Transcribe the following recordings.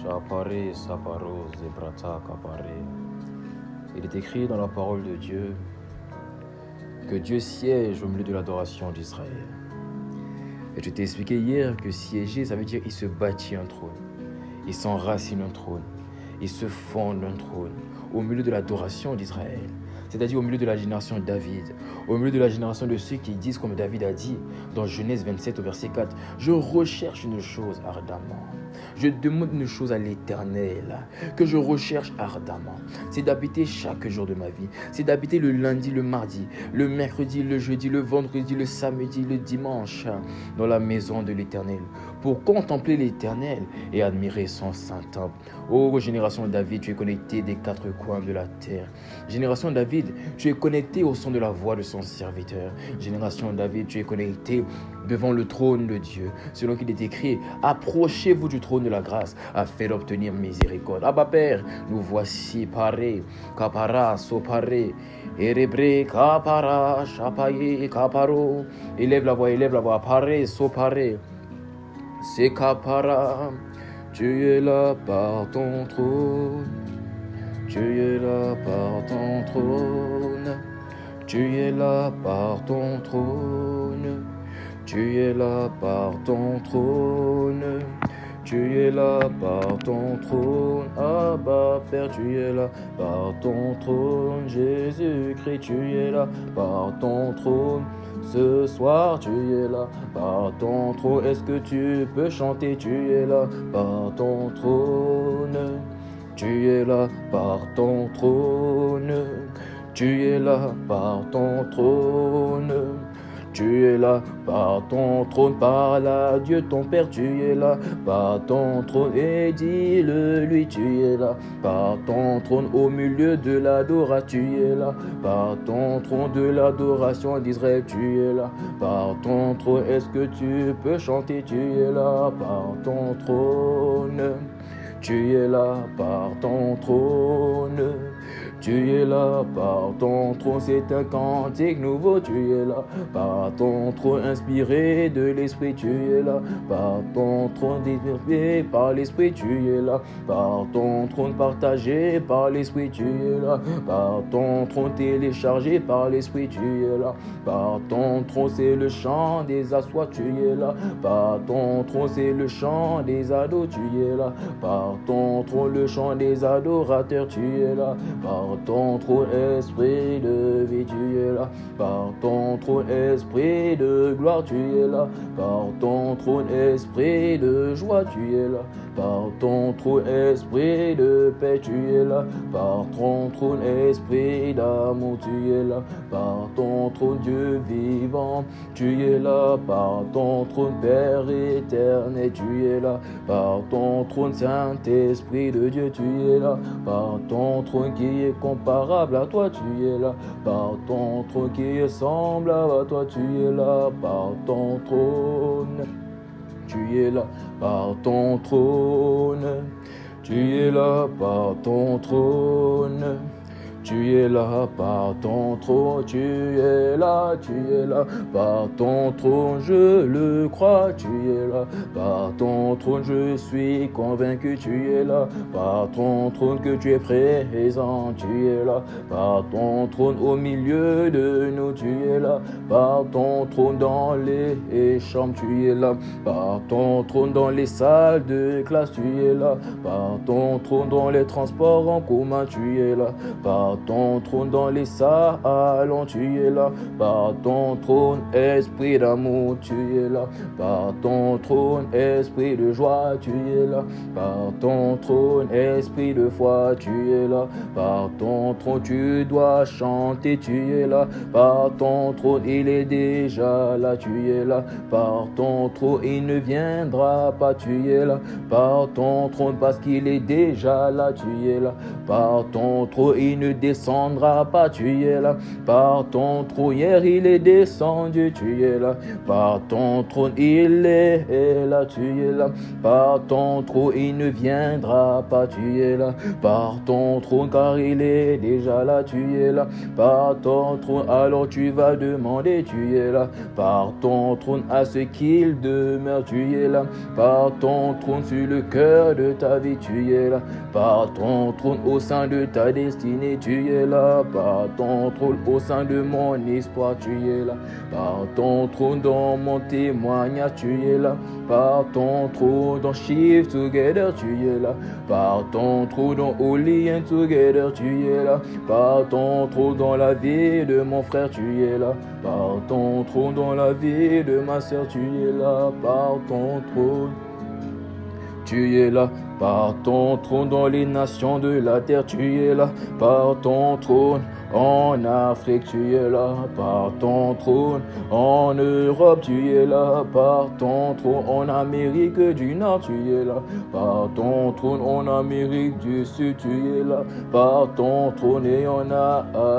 Shapare saparo zebrata kapare. Il est écrit dans la parole de Dieu que Dieu siège au milieu de l'adoration d'Israël. Et je t'ai expliqué hier que siéger, ça veut dire il se bâtit un trône, il s'enracine un trône, il se fonde un trône au milieu de l'adoration d'Israël. C'est-à-dire au milieu de la génération de David, au milieu de la génération de ceux qui disent comme David a dit dans Genèse 27 au verset 4, « Je recherche une chose ardemment, je demande une chose à l'Éternel que je recherche ardemment, c'est d'habiter chaque jour de ma vie, c'est d'habiter le lundi, le mardi, le mercredi, le jeudi, le vendredi, le samedi, le dimanche dans la maison de l'Éternel pour contempler l'Éternel et admirer son saint temple. » Ô génération de David, tu es connecté des quatre coins de la terre. Génération de David, tu es connecté au son de la voix de son serviteur. Génération de David, tu es connecté devant le trône de Dieu. Selon qu'il est écrit, approchez-vous du trône de la grâce afin d'obtenir miséricorde. Abba Père, nous voici parés, kapara, soparé, erebré, kapara, chapaye, kaparo. Élève la voix, paré, soparé, c'est kapara. Tu es là par ton trône. Tu es là par ton trône, tu es là par ton trône, tu es là par ton trône, tu es là par ton trône, Abba Père, tu es là par ton trône, Jésus-Christ, tu es là par ton trône. Ce soir, tu es là par ton trône. Est-ce que tu peux chanter? Tu es là par ton trône. Tu es là par ton trône, tu es là par ton trône, tu es là par ton trône, parle à Dieu ton Père, tu es là par ton trône, et dis-le lui, tu es là par ton trône, au milieu de l'adoration, tu es là par ton trône de l'adoration d'Israël, tu es là par ton trône, est-ce que tu peux chanter? Tu es là par ton trône. Tu es là par ton trône, tu es là par ton trône, c'est un cantique nouveau, tu es là par ton trône, inspiré de l'Esprit, tu es là par ton trône, inspiré par l'Esprit, tu es là par ton trône, partagé par l'Esprit, tu es là par ton trône, téléchargé par l'Esprit, tu es là par ton trône, c'est le chant des assois, tu es là par ton trône, c'est le chant des ados, tu es là par ton trône, le chant des adorateurs, tu es là par ton trône, esprit de vie, tu es là par ton trône, esprit de gloire, tu es là par ton trône, esprit de joie, tu es là par ton trône, esprit de paix, tu es là par ton trône, esprit d'amour, tu es là par ton trône, Dieu vivant, tu es là par ton trône, Père éternel, tu es là par ton trône, Saint-Esprit de Dieu, tu es là par ton trône qui est comparable à toi, tu es là par ton trône qui est semblable à toi, tu es là par ton trône. Tu es là par ton trône, tu es là par ton trône. Tu es là par ton trône, tu es là par ton trône, je le crois, tu es là par ton trône, je suis convaincu, tu es là par ton trône, que tu es présent, tu es là par ton trône, au milieu de nous, tu es là par ton trône, dans les chambres, tu es là par ton trône, dans les salles de classe, tu es là par ton trône, dans les transports en commun, tu es là par ton trône, dans les salons, tu es là par ton trône, esprit d'amour, tu es là par ton trône, esprit de joie, tu es là par ton trône, esprit de foi, tu es là par ton trône, tu dois chanter, tu es là par ton trône, il est déjà là, tu es là par ton trône, il ne viendra pas, tu es là par ton trône, parce qu'il est déjà là, tu es là par ton trône, il ne descendra pas, tu es là. Par ton trône, hier il est descendu, tu es là. Par ton trône, il est là, tu es là. Par ton trône, il ne viendra pas, tu es là. Par ton trône, car il est déjà là, tu es là. Par ton trône, alors tu vas demander, tu es là. Par ton trône, à ce qu'il demeure, tu es là. Par ton trône, sur le cœur de ta vie, tu es là. Par ton trône, au sein de ta destinée, tu es là. Par ton trône, au sein de mon espoir, tu es là. Par ton trône, dans mon témoignage, tu es là. Par ton trône, dans Shift Together, tu es là. Par ton trône, dans Holy and Together, tu es là. Par ton trône, dans la vie de mon frère, tu es là. Par ton trône, dans la vie de ma soeur, tu es là. Par ton trône, tu es là. Par ton trône, dans les nations de la terre, tu es là. Par ton trône, en Afrique, tu es là. Par ton trône, en Europe, tu es là. Par ton trône, en Amérique du Nord, tu es là. Par ton trône, en Amérique du Sud, tu es là. Par ton trône, et en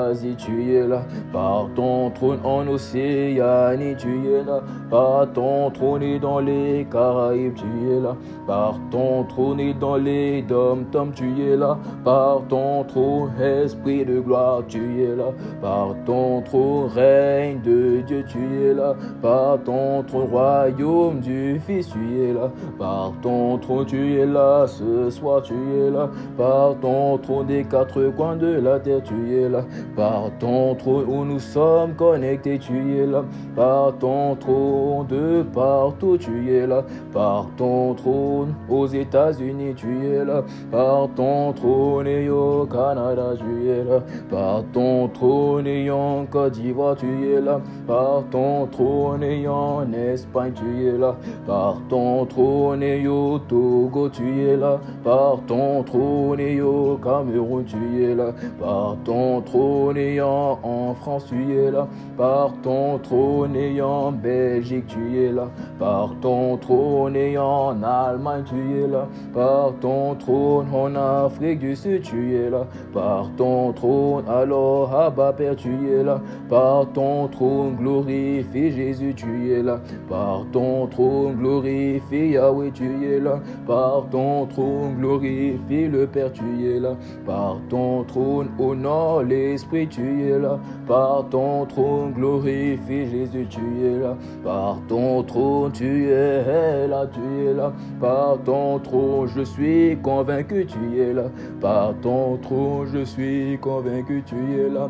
Asie, tu es là. Par ton trône, en Océanie, tu es là. Par ton trône, et dans les Caraïbes, tu es là. Par ton trône, et dans les dom-toms, tu es là. Par ton trône, esprit de gloire, tu es là. Par ton trône, règne de Dieu, tu es là. Par ton trône, royaume du Fils, tu es là. Par ton trône, tu es là. Ce soir, tu es là. Par ton trône, des quatre coins de la terre, tu es là. Par ton trône, où nous sommes connectés, tu es là. Par ton trône, de partout, tu es là. Par ton trône, aux États-Unis, tu es là. Par ton trône, et au Canada, tu es là. Par ton trône, et en Côte d'Ivoire, tu es là. Par ton trône, et en Espagne, tu es là. Par ton trône, et au Togo, tu es là. Par ton trône, et au Cameroun, tu es là. Par ton trône, et en France, tu es là. Par ton trône, et en Belgique, tu es là. Par ton trône, et en Allemagne, tu es là. Par ton trône, en Afrique du Sud, tu es là. Par ton trône, alors Abba Père, tu es là. Par ton trône, glorifie Jésus, tu es là. Par ton trône, glorifie Yahweh, tu es là. Par ton trône, glorifie le Père, tu es là. Par ton trône, honore l'Esprit, tu es là. Par ton trône, glorifie Jésus, tu es là. Par ton trône, tu es là, tu es là. Par ton trône, je suis convaincu, tu es là. Par ton trône, je suis convaincu, tu es là.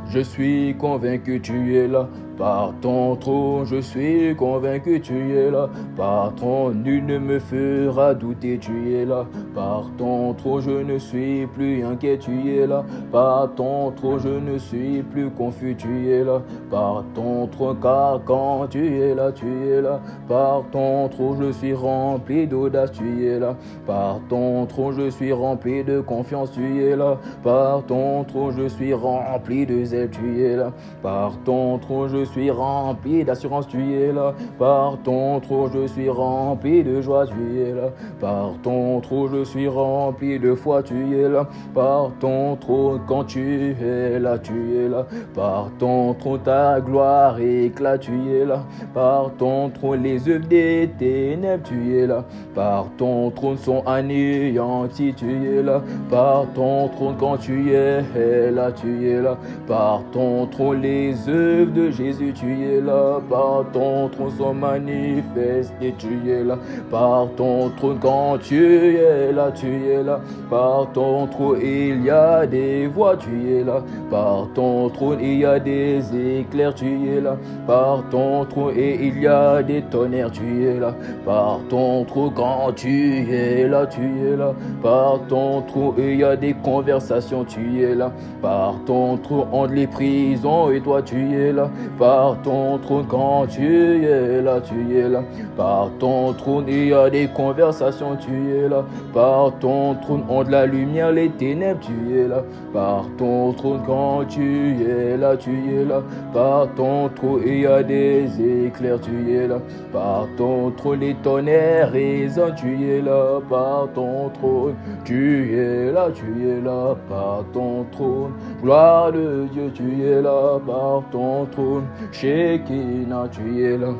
Je suis convaincu, tu es là. Par ton trône, je suis convaincu, tu es là. Par ton nul ne me fera douter, tu es là. Par ton trône, je ne suis plus inquiet, tu es là. Par ton trône, je ne suis plus confus, tu es là. Par ton trône, car quand tu es là, tu es là. Par ton trône, je suis rempli d'audace, tu es là. Par ton trône, je suis rempli de confiance, tu es là. Par ton trône, je suis rempli de zèle, tu es là. Par ton trône, je suis rempli d'assurance, tu es là. Par ton trône, je suis rempli de joie, tu es là. Par ton trône, je suis rempli de foi, tu es là. Par ton trône, quand tu es là, tu es là. Par ton trône, ta gloire éclate, tu es là. Par ton trône, les œuvres des ténèbres, tu es là. Par ton trône sont anéantis, tu es là. Par ton trône, quand tu es là, tu es là. Par ton trône, les œuvres de Jésus, tu es là. Par ton trône sont manifestées, tu es là. Par ton trône, quand tu es là, tu es là. Par ton trône, il y a des voix, tu es là. Par ton trône, il y a des éclairs, tu es là. Par ton trône, et il y a des tonnerres, tu es là. Par ton trône, quand tu es là, tu es là. Par ton trône, il y a des conversations, tu es là. Par ton trône, entre les prisons et toi, tu es là. Par ton trône, quand tu es là, tu es là. Par ton trône, il y a des conversations, tu es là. Par ton trône, entre la lumière, les ténèbres, tu es là. Par ton trône, quand tu es là, tu es là. Par ton trône, il y a des éclairs, tu es là. Par ton trône, les tonnerres résonnent, tu es là. Par ton trône, tu es là, tu es là. Par ton trône, gloire de Dieu, tu es là. Par ton trône, Shekinah, tu es là.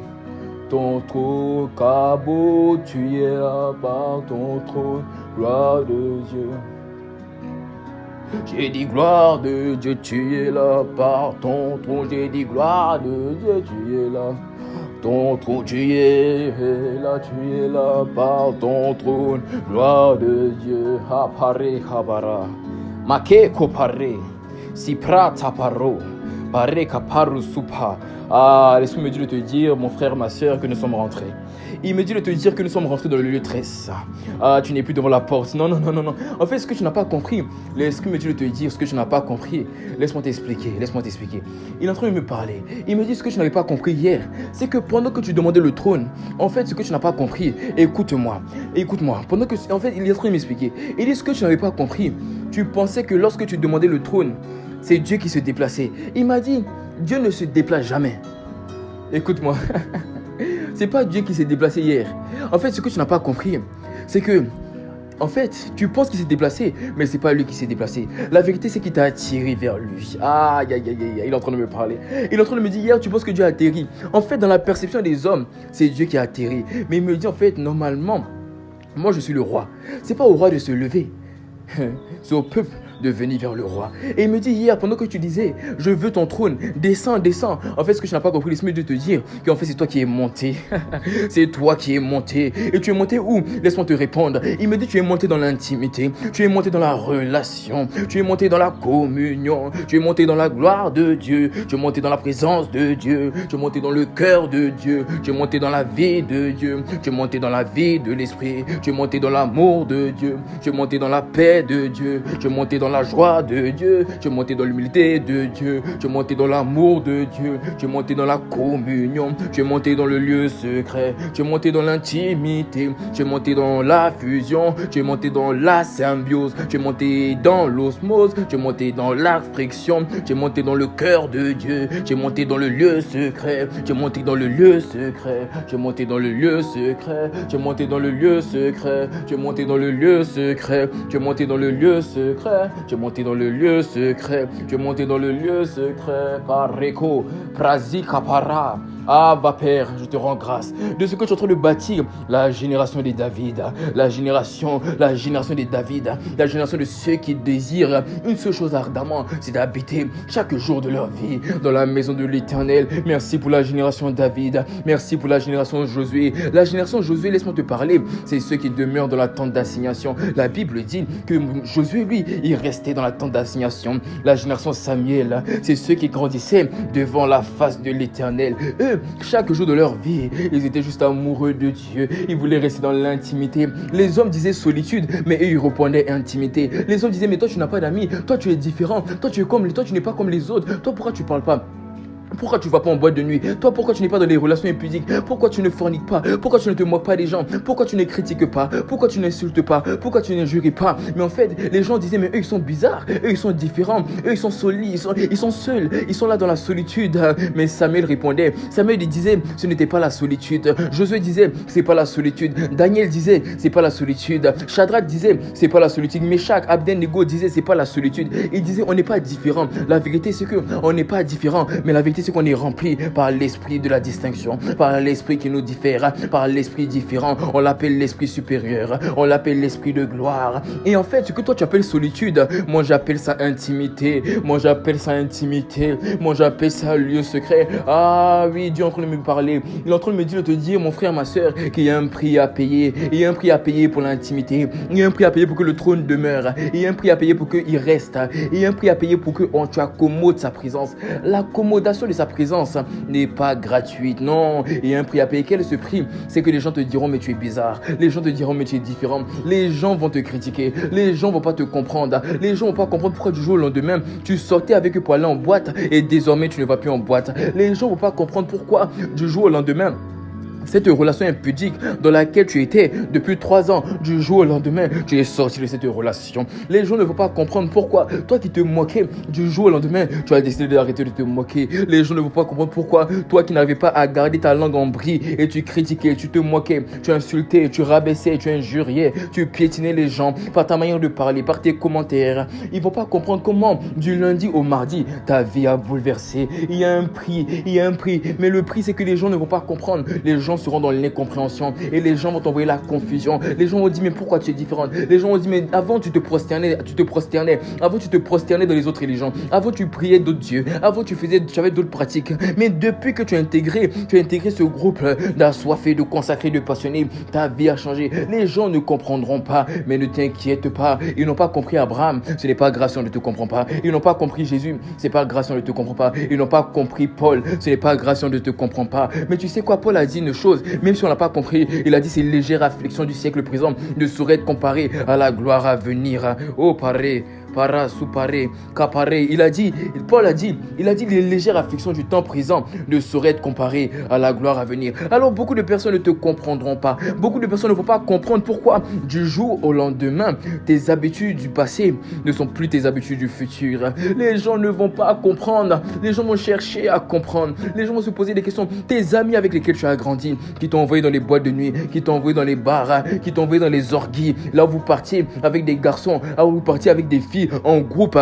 Ton trône, Kabo, tu es là. Par ton trône, gloire de Dieu. J'ai dit gloire de Dieu, tu es là. Par ton trône, j'ai dit gloire de Dieu, tu es là. Ton trône, tu es là, par ton trône, gloire de Dieu. Hapare, habara, make kopare, sipra taparo, pare kaparu supa. Ah, l'Esprit me dit de te dire, mon frère, ma soeur, que nous sommes rentrés. Il me dit de te dire que nous sommes rentrés dans le lieu très saint. Ah, tu n'es plus devant la porte. Non. En fait, ce que tu n'as pas compris, l'Esprit me dit de te dire ce que tu n'as pas compris. Laisse-moi t'expliquer. Il est en train de me parler. Il me dit ce que tu n'avais pas compris hier. C'est que pendant que tu demandais le trône, en fait, ce que tu n'as pas compris, écoute-moi. Pendant que, en fait, il est en train de m'expliquer. Il dit ce que tu n'avais pas compris. Tu pensais que lorsque tu demandais le trône, c'est Dieu qui se déplaçait. Il m'a dit, Dieu ne se déplace jamais. Écoute-moi. C'est pas Dieu qui s'est déplacé hier. En fait, ce que tu n'as pas compris, c'est que, en fait, tu penses qu'il s'est déplacé, mais c'est pas lui qui s'est déplacé. La vérité, c'est qu'il t'a attiré vers lui. Aïe, il est en train de me parler. Il est en train de me dire, hier, tu penses que Dieu a atterri. En fait, dans la perception des hommes, c'est Dieu qui a atterri. Mais il me dit, en fait, normalement, moi, je suis le roi. C'est pas au roi de se lever. C'est au peuple de venir vers le roi. Et il me dit hier, pendant que tu disais, je veux ton trône, descends. En fait, ce que je n'ai pas compris, laisse-moi de te dire qu'en fait, c'est toi qui es monté. C'est toi qui es monté. Et tu es monté où? Laisse-moi te répondre. Il me dit, tu es monté dans l'intimité, tu es monté dans la relation, tu es monté dans la communion, tu es monté dans la gloire de Dieu, tu es monté dans la présence de Dieu, tu es monté dans le cœur de Dieu, tu es monté dans la vie de Dieu, tu es monté dans la vie de l'esprit, tu es monté dans l'amour de Dieu, tu es monté dans la paix de Dieu, tu es monté dans la joie de Dieu, tu es monté dans l'humilité de Dieu, tu es monté dans l'amour de Dieu, tu es monté dans la communion, tu es monté dans le lieu secret, tu es monté dans l'intimité, tu es monté dans la fusion, tu es monté dans la symbiose, tu es monté dans l'osmose, tu es monté dans la friction, tu es monté dans le cœur de Dieu, tu es monté dans le lieu secret, tu es monté dans le lieu secret, tu es monté dans le lieu secret, tu es monté dans le lieu secret, tu es monté dans le lieu secret, tu es monté dans le lieu secret, tu es monté dans le lieu secret, tu es monté dans le lieu secret, Pareko, Prazikapara. Ah, bah Père, je te rends grâce de ce que tu es en train de bâtir, la génération des David, la génération des David, la génération de ceux qui désirent une seule chose ardemment, c'est d'habiter chaque jour de leur vie dans la maison de l'Éternel. Merci pour la génération David, merci pour la génération Josué. La génération Josué, laisse-moi te parler, c'est ceux qui demeurent dans la tente d'assignation. La Bible dit que Josué, lui, il restait dans la tente d'assignation. La génération Samuel, c'est ceux qui grandissaient devant la face de l'Éternel. Eux, chaque jour de leur vie, ils étaient juste amoureux de Dieu. Ils voulaient rester dans l'intimité. Les hommes disaient solitude, mais eux, ils répondaient intimité. Les hommes disaient, mais toi, tu n'as pas d'amis. Toi, tu es différent. Toi, tu n'es pas comme les autres. Toi, pourquoi tu parles pas? Pourquoi tu ne vas pas en boîte de nuit? Toi, pourquoi tu n'es pas dans les relations impudiques? Pourquoi tu ne forniques pas? Pourquoi tu ne te moques pas des gens? Pourquoi tu ne critiques pas? Pourquoi tu n'insultes pas? Pourquoi tu n'injures pas? Mais en fait, les gens disaient, mais eux, ils sont bizarres. Eux, ils sont différents. Eux, ils sont solides. Ils sont seuls. Ils sont là dans la solitude. Mais Samuel répondait. Samuel disait, ce n'était pas la solitude. Josué disait, c'est pas la solitude. Daniel disait, c'est pas la solitude. Shadrach disait, c'est pas la solitude. Meshach, Abednego disait, c'est pas la solitude. Il disait, on n'est pas différents. La vérité, c'est que on n'est pas différents. Mais la vérité, c'est qu'on est rempli par l'esprit de la distinction, par l'esprit qui nous diffère, par l'esprit différent. On l'appelle l'esprit supérieur, on l'appelle l'esprit de gloire. Et en fait, ce que toi tu appelles solitude, moi j'appelle ça intimité, moi j'appelle ça lieu secret. Ah oui, Dieu est en train de me parler. Il est en train de me dire, de te dire, mon frère, ma soeur, qu'il y a un prix à payer. Il y a un prix à payer pour l'intimité. Il y a un prix à payer pour que le trône demeure. Il y a un prix à payer pour qu'il reste. Il y a un prix à payer pour que tu accommodes sa présence. L'accommodation de sa présence n'est pas gratuite. Non, il y a un prix à payer. Quel est ce prix? C'est que les gens te diront, mais tu es bizarre. Les gens te diront, mais tu es différent. Les gens vont te critiquer. Les gens vont pas te comprendre. Les gens vont pas comprendre pourquoi du jour au lendemain, tu sortais avec eux pour aller en boîte et désormais tu ne vas plus en boîte. Les gens vont pas comprendre pourquoi du jour au lendemain, cette relation impudique dans laquelle tu étais depuis 3 ans, du jour au lendemain, tu es sorti de cette relation. Les gens ne vont pas comprendre pourquoi. Toi qui te moquais, du jour au lendemain, tu as décidé d'arrêter de te moquer. Les gens ne vont pas comprendre pourquoi. Toi qui n'arrivais pas à garder ta langue en brie et tu critiquais, tu te moquais, tu insultais, tu rabaissais, tu injuriais, tu piétinais les gens par ta manière de parler, par tes commentaires. Ils ne vont pas comprendre comment, du lundi au mardi, ta vie a bouleversé. Il y a un prix. Mais le prix, c'est que les gens ne vont pas comprendre. Les gens seront dans l'incompréhension et les gens vont t'envoyer la confusion. Les gens vont dire, mais pourquoi tu es différente? Les gens vont dire, mais avant tu te prosternais. Avant tu te prosternais dans les autres religions. Avant tu priais d'autres dieux. Avant tu avais d'autres pratiques. Mais depuis que tu as intégré ce groupe d'assoiffés, de consacrés, de passionnés, ta vie a changé. Les gens ne comprendront pas, mais ne t'inquiète pas. Ils n'ont pas compris Abraham, ce n'est pas grâce si on ne te comprend pas. Ils n'ont pas compris Jésus, ce n'est pas grâce si on ne te comprend pas. Ils n'ont pas compris Paul, ce n'est pas grâce si on ne te comprend pas. Mais tu sais quoi, Paul a dit une chose, même si on n'a pas compris, il a dit ces légères afflictions du siècle présent ne sauraient être comparées à la gloire à venir. Oh, paré. Para, soupare, capare. Paul a dit, les légères afflictions du temps présent ne sauraient être comparées à la gloire à venir. Alors beaucoup de personnes ne te comprendront pas. Beaucoup de personnes ne vont pas comprendre pourquoi du jour au lendemain, tes habitudes du passé ne sont plus tes habitudes du futur. Les gens ne vont pas comprendre. Les gens vont chercher à comprendre. Les gens vont se poser des questions. Tes amis avec lesquels tu as grandi, qui t'ont envoyé dans les boîtes de nuit, qui t'ont envoyé dans les bars, qui t'ont envoyé dans les orgies, là où vous partiez avec des garçons, là où vous partiez avec des filles, en groupe,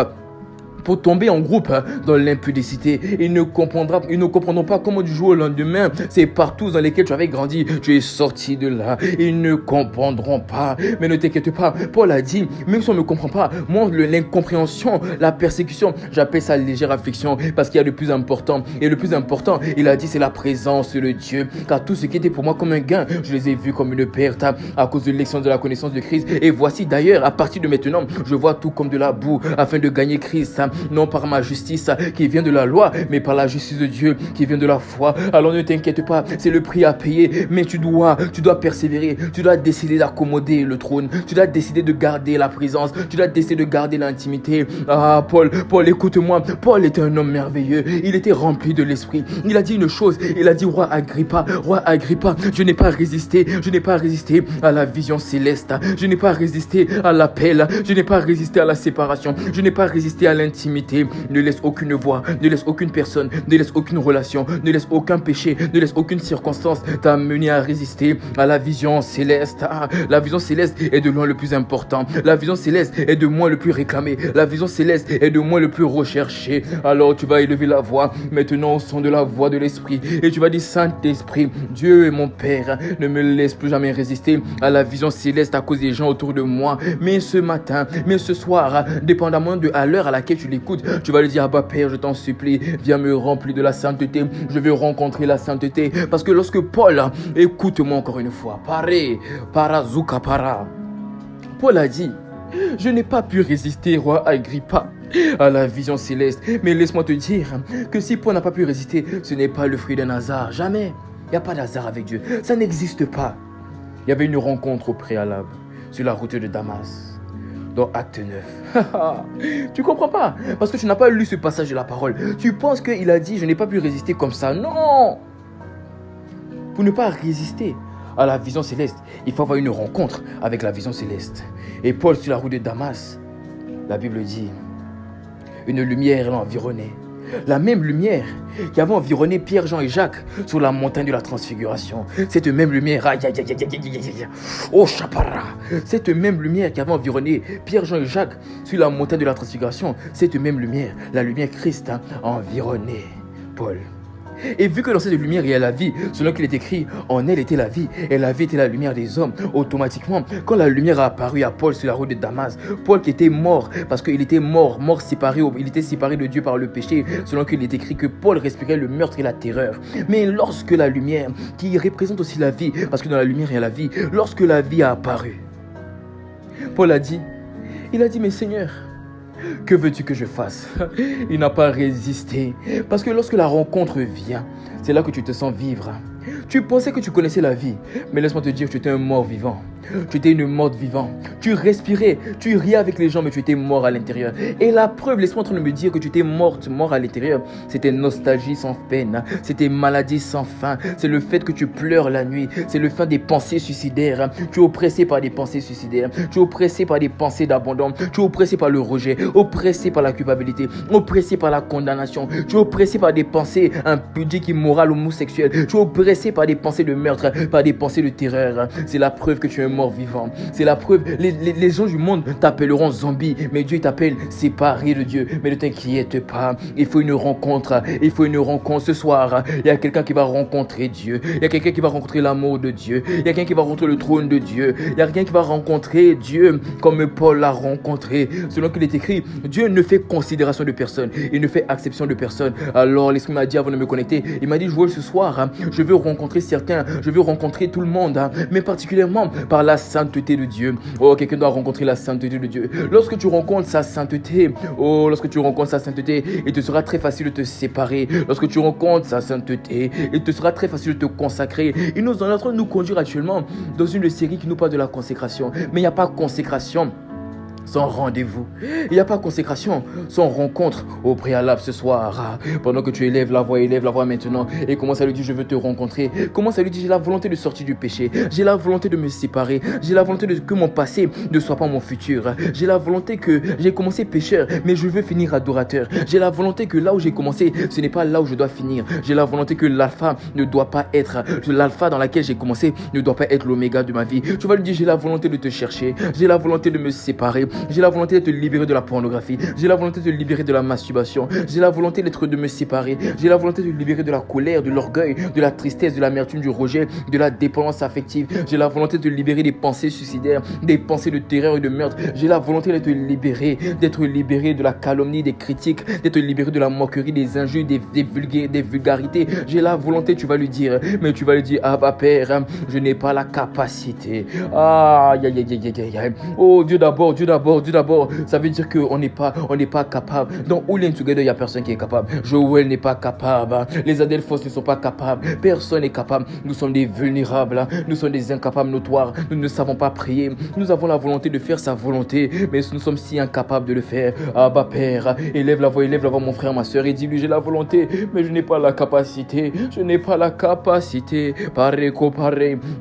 pour tomber en groupe dans l'impudicité. Ils ne comprendront pas comment du jour au lendemain, c'est partout dans lesquels tu avais grandi, tu es sorti de là. Ils ne comprendront pas. Mais ne t'inquiète pas, Paul a dit, même si on ne comprend pas, moi l'incompréhension, la persécution, j'appelle ça légère affliction parce qu'il y a le plus important. Et le plus important, il a dit, c'est la présence de Dieu. Car tout ce qui était pour moi comme un gain, je les ai vus comme une perte à cause de l'excellence de la connaissance de Christ. Et voici d'ailleurs, à partir de maintenant, je vois tout comme de la boue afin de gagner Christ. Non par ma justice qui vient de la loi, mais par la justice de Dieu qui vient de la foi. Alors ne t'inquiète pas, c'est le prix à payer, mais tu dois persévérer, tu dois décider d'accommoder le trône, tu dois décider de garder la présence, tu dois décider de garder l'intimité. Ah, Paul, écoute-moi, Paul était un homme merveilleux, il était rempli de l'esprit. Il a dit une chose, il a dit, roi Agrippa, je n'ai pas résisté à la vision céleste, je n'ai pas résisté à l'appel, je n'ai pas résisté à la séparation, je n'ai pas résisté à l'intimité. Ne laisse aucune voix, ne laisse aucune personne, ne laisse aucune relation, ne laisse aucun péché, ne laisse aucune circonstance t'amener à résister à la vision céleste. Ah, la vision céleste est de loin le plus important. La vision céleste est de moi le plus réclamé. La vision céleste est de moi le plus recherché. Alors tu vas élever la voix maintenant au son de la voix de l'Esprit et tu vas dire, Saint-Esprit, Dieu est mon Père, ne me laisse plus jamais résister à la vision céleste à cause des gens autour de moi. Mais ce matin, mais ce soir, dépendamment de à l'heure à laquelle tu l'écoutes, tu vas lui dire, Abba Père, je t'en supplie, viens me remplir de la sainteté, je veux rencontrer la sainteté. Parce que lorsque Paul, écoute-moi encore une fois, parazuka para, Paul a dit, je n'ai pas pu résister, roi Agrippa, à la vision céleste. Mais laisse-moi te dire que si Paul n'a pas pu résister, ce n'est pas le fruit d'un hasard, jamais. Il n'y a pas d'hasard avec Dieu, ça n'existe pas. Il y avait une rencontre au préalable sur la route de Damas. Dans Acte 9. Tu comprends pas? Parce que tu n'as pas lu ce passage de la parole. Tu penses qu'il a dit, je n'ai pas pu résister comme ça. Non! Pour ne pas résister à la vision céleste, il faut avoir une rencontre avec la vision céleste. Et Paul, sur la route de Damas, la Bible dit, une lumière l'a environné. La même lumière qui avait environné Pierre, Jean et Jacques sur la montagne de la transfiguration. Cette même lumière, oh chapara, cette même lumière qui avait environné Pierre, Jean et Jacques sur la montagne de la transfiguration, cette même lumière, la lumière Christ, a environné Paul. Et vu que dans cette lumière il y a la vie, selon qu'il est écrit, en elle était la vie, et la vie était la lumière des hommes. Automatiquement, quand la lumière a apparu à Paul sur la route de Damas, Paul qui était mort, parce qu'il était mort séparé, il était séparé de Dieu par le péché, selon qu'il est écrit que Paul respirait le meurtre et la terreur. Mais lorsque la lumière, qui représente aussi la vie, parce que dans la lumière il y a la vie, lorsque la vie a apparu, Paul a dit, mais Seigneur, Que veux-tu que je fasse? Il n'a pas résisté. Parce que lorsque la rencontre vient, c'est là que tu te sens vivre. Tu pensais que tu connaissais la vie, mais laisse-moi te dire que tu étais un mort vivant. Tu étais une morte vivante. Tu respirais, tu riais avec les gens, mais tu étais mort à l'intérieur. Et la preuve, laisse-moi en train de me dire que tu étais mort à l'intérieur. C'était nostalgie sans peine, c'était maladie sans fin. C'est le fait que tu pleures la nuit, c'est le fait des pensées suicidaires. Tu es oppressé par des pensées suicidaires. Tu es oppressé par des pensées d'abandon. Tu es oppressé par le rejet, oppressé par la culpabilité, oppressé par la condamnation. Tu es oppressé par des pensées impudiques, immorales, homosexuelles. Tu es oppressé par des pensées de meurtre, par des pensées de terreur. C'est la preuve que tu es mort vivant. C'est la preuve. Les gens du monde t'appelleront zombie, mais Dieu t'appelle séparé de Dieu. Mais ne t'inquiète pas, il faut une rencontre. Il faut une rencontre ce soir. Il y a quelqu'un qui va rencontrer Dieu. Il y a quelqu'un qui va rencontrer l'amour de Dieu. Il y a quelqu'un qui va rencontrer le trône de Dieu. Il y a quelqu'un qui va rencontrer Dieu comme Paul l'a rencontré. Selon qu'il est écrit, Dieu ne fait considération de personne. Il ne fait acception de personne. Alors l'Esprit m'a dit avant de me connecter, il m'a dit Joël, ce soir, je veux rencontrer certains. Je veux rencontrer tout le monde, mais particulièrement par la sainteté de Dieu. Oh, quelqu'un doit rencontrer la sainteté de Dieu. Lorsque tu rencontres sa sainteté, il te sera très facile de te séparer. Lorsque tu rencontres sa sainteté, il te sera très facile de te consacrer. Il nous est en train de nous conduire actuellement dans une série qui nous parle de la consécration. Mais il n'y a pas consécration sans rendez-vous. Il n'y a pas consécration sans rencontre au préalable ce soir. Pendant que tu élèves la voix maintenant et commence à lui dire je veux te rencontrer. Commence à lui dire j'ai la volonté de sortir du péché. J'ai la volonté de me séparer. J'ai la volonté que mon passé ne soit pas mon futur. J'ai la volonté que j'ai commencé pécheur mais je veux finir adorateur. J'ai la volonté que là où j'ai commencé ce n'est pas là où je dois finir. J'ai la volonté que l'alpha ne doit pas être l'alpha dans laquelle j'ai commencé ne doit pas être l'oméga de ma vie. Tu vas lui dire j'ai la volonté de te chercher. J'ai la volonté de me séparer. J'ai la volonté de te libérer de la pornographie. J'ai la volonté de te libérer de la masturbation. J'ai la volonté de me séparer. J'ai la volonté de te libérer de la colère, de l'orgueil, de la tristesse, de l'amertume, du rejet, de la dépendance affective. J'ai la volonté de te libérer des pensées suicidaires, des pensées de terreur et de meurtre. J'ai la volonté d'être libéré de la calomnie, des critiques, d'être libéré de la moquerie, des injures, des vulgarités. J'ai la volonté, tu vas lui dire, mais tu vas lui dire, ah bah Père, je n'ai pas la capacité. Ah, oh Dieu d'abord, ça veut dire qu'on n'est pas capable. Dans All In Together, il n'y a personne qui est capable. Joël n'est pas capable. Les Adelphos ne sont pas capables. Personne n'est capable. Nous sommes des vulnérables. Nous sommes des incapables notoires. Nous ne savons pas prier. Nous avons la volonté de faire sa volonté, mais nous sommes si incapables de le faire. Ah bah Père, élève la voix, mon frère, ma soeur, et dis-lui j'ai la volonté, mais je n'ai pas la capacité. Je n'ai pas la capacité. Pareil.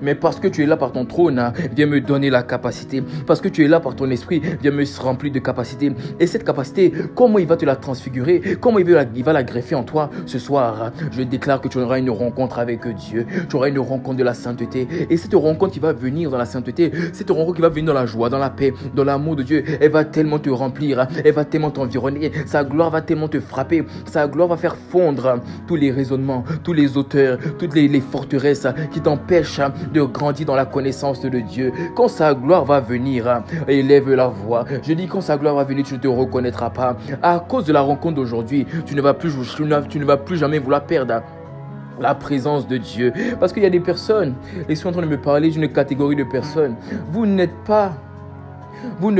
Mais parce que tu es là par ton trône, viens me donner la capacité. Parce que tu es là par ton esprit, viens me remplir de capacité. Et cette capacité, comment il va te la transfigurer? Comment il va la greffer en toi ce soir? Je déclare que tu auras une rencontre avec Dieu. Tu auras une rencontre de la sainteté. Et cette rencontre qui va venir dans la sainteté, cette rencontre qui va venir dans la joie, dans la paix, dans l'amour de Dieu, elle va tellement te remplir, elle va tellement t'environner. Sa gloire va tellement te frapper. Sa gloire va faire fondre tous les raisonnements, tous les auteurs, toutes les forteresses qui t'empêchent de grandir dans la connaissance de Dieu. Quand sa gloire va venir, élève la voix. Je dis quand sa gloire va venir, tu ne te reconnaîtras pas. À cause de la rencontre d'aujourd'hui, tu ne vas plus jamais vouloir perdre la présence de Dieu. Parce qu'il y a des personnes, et je suis en train de me parler d'une catégorie de personnes. Vous ne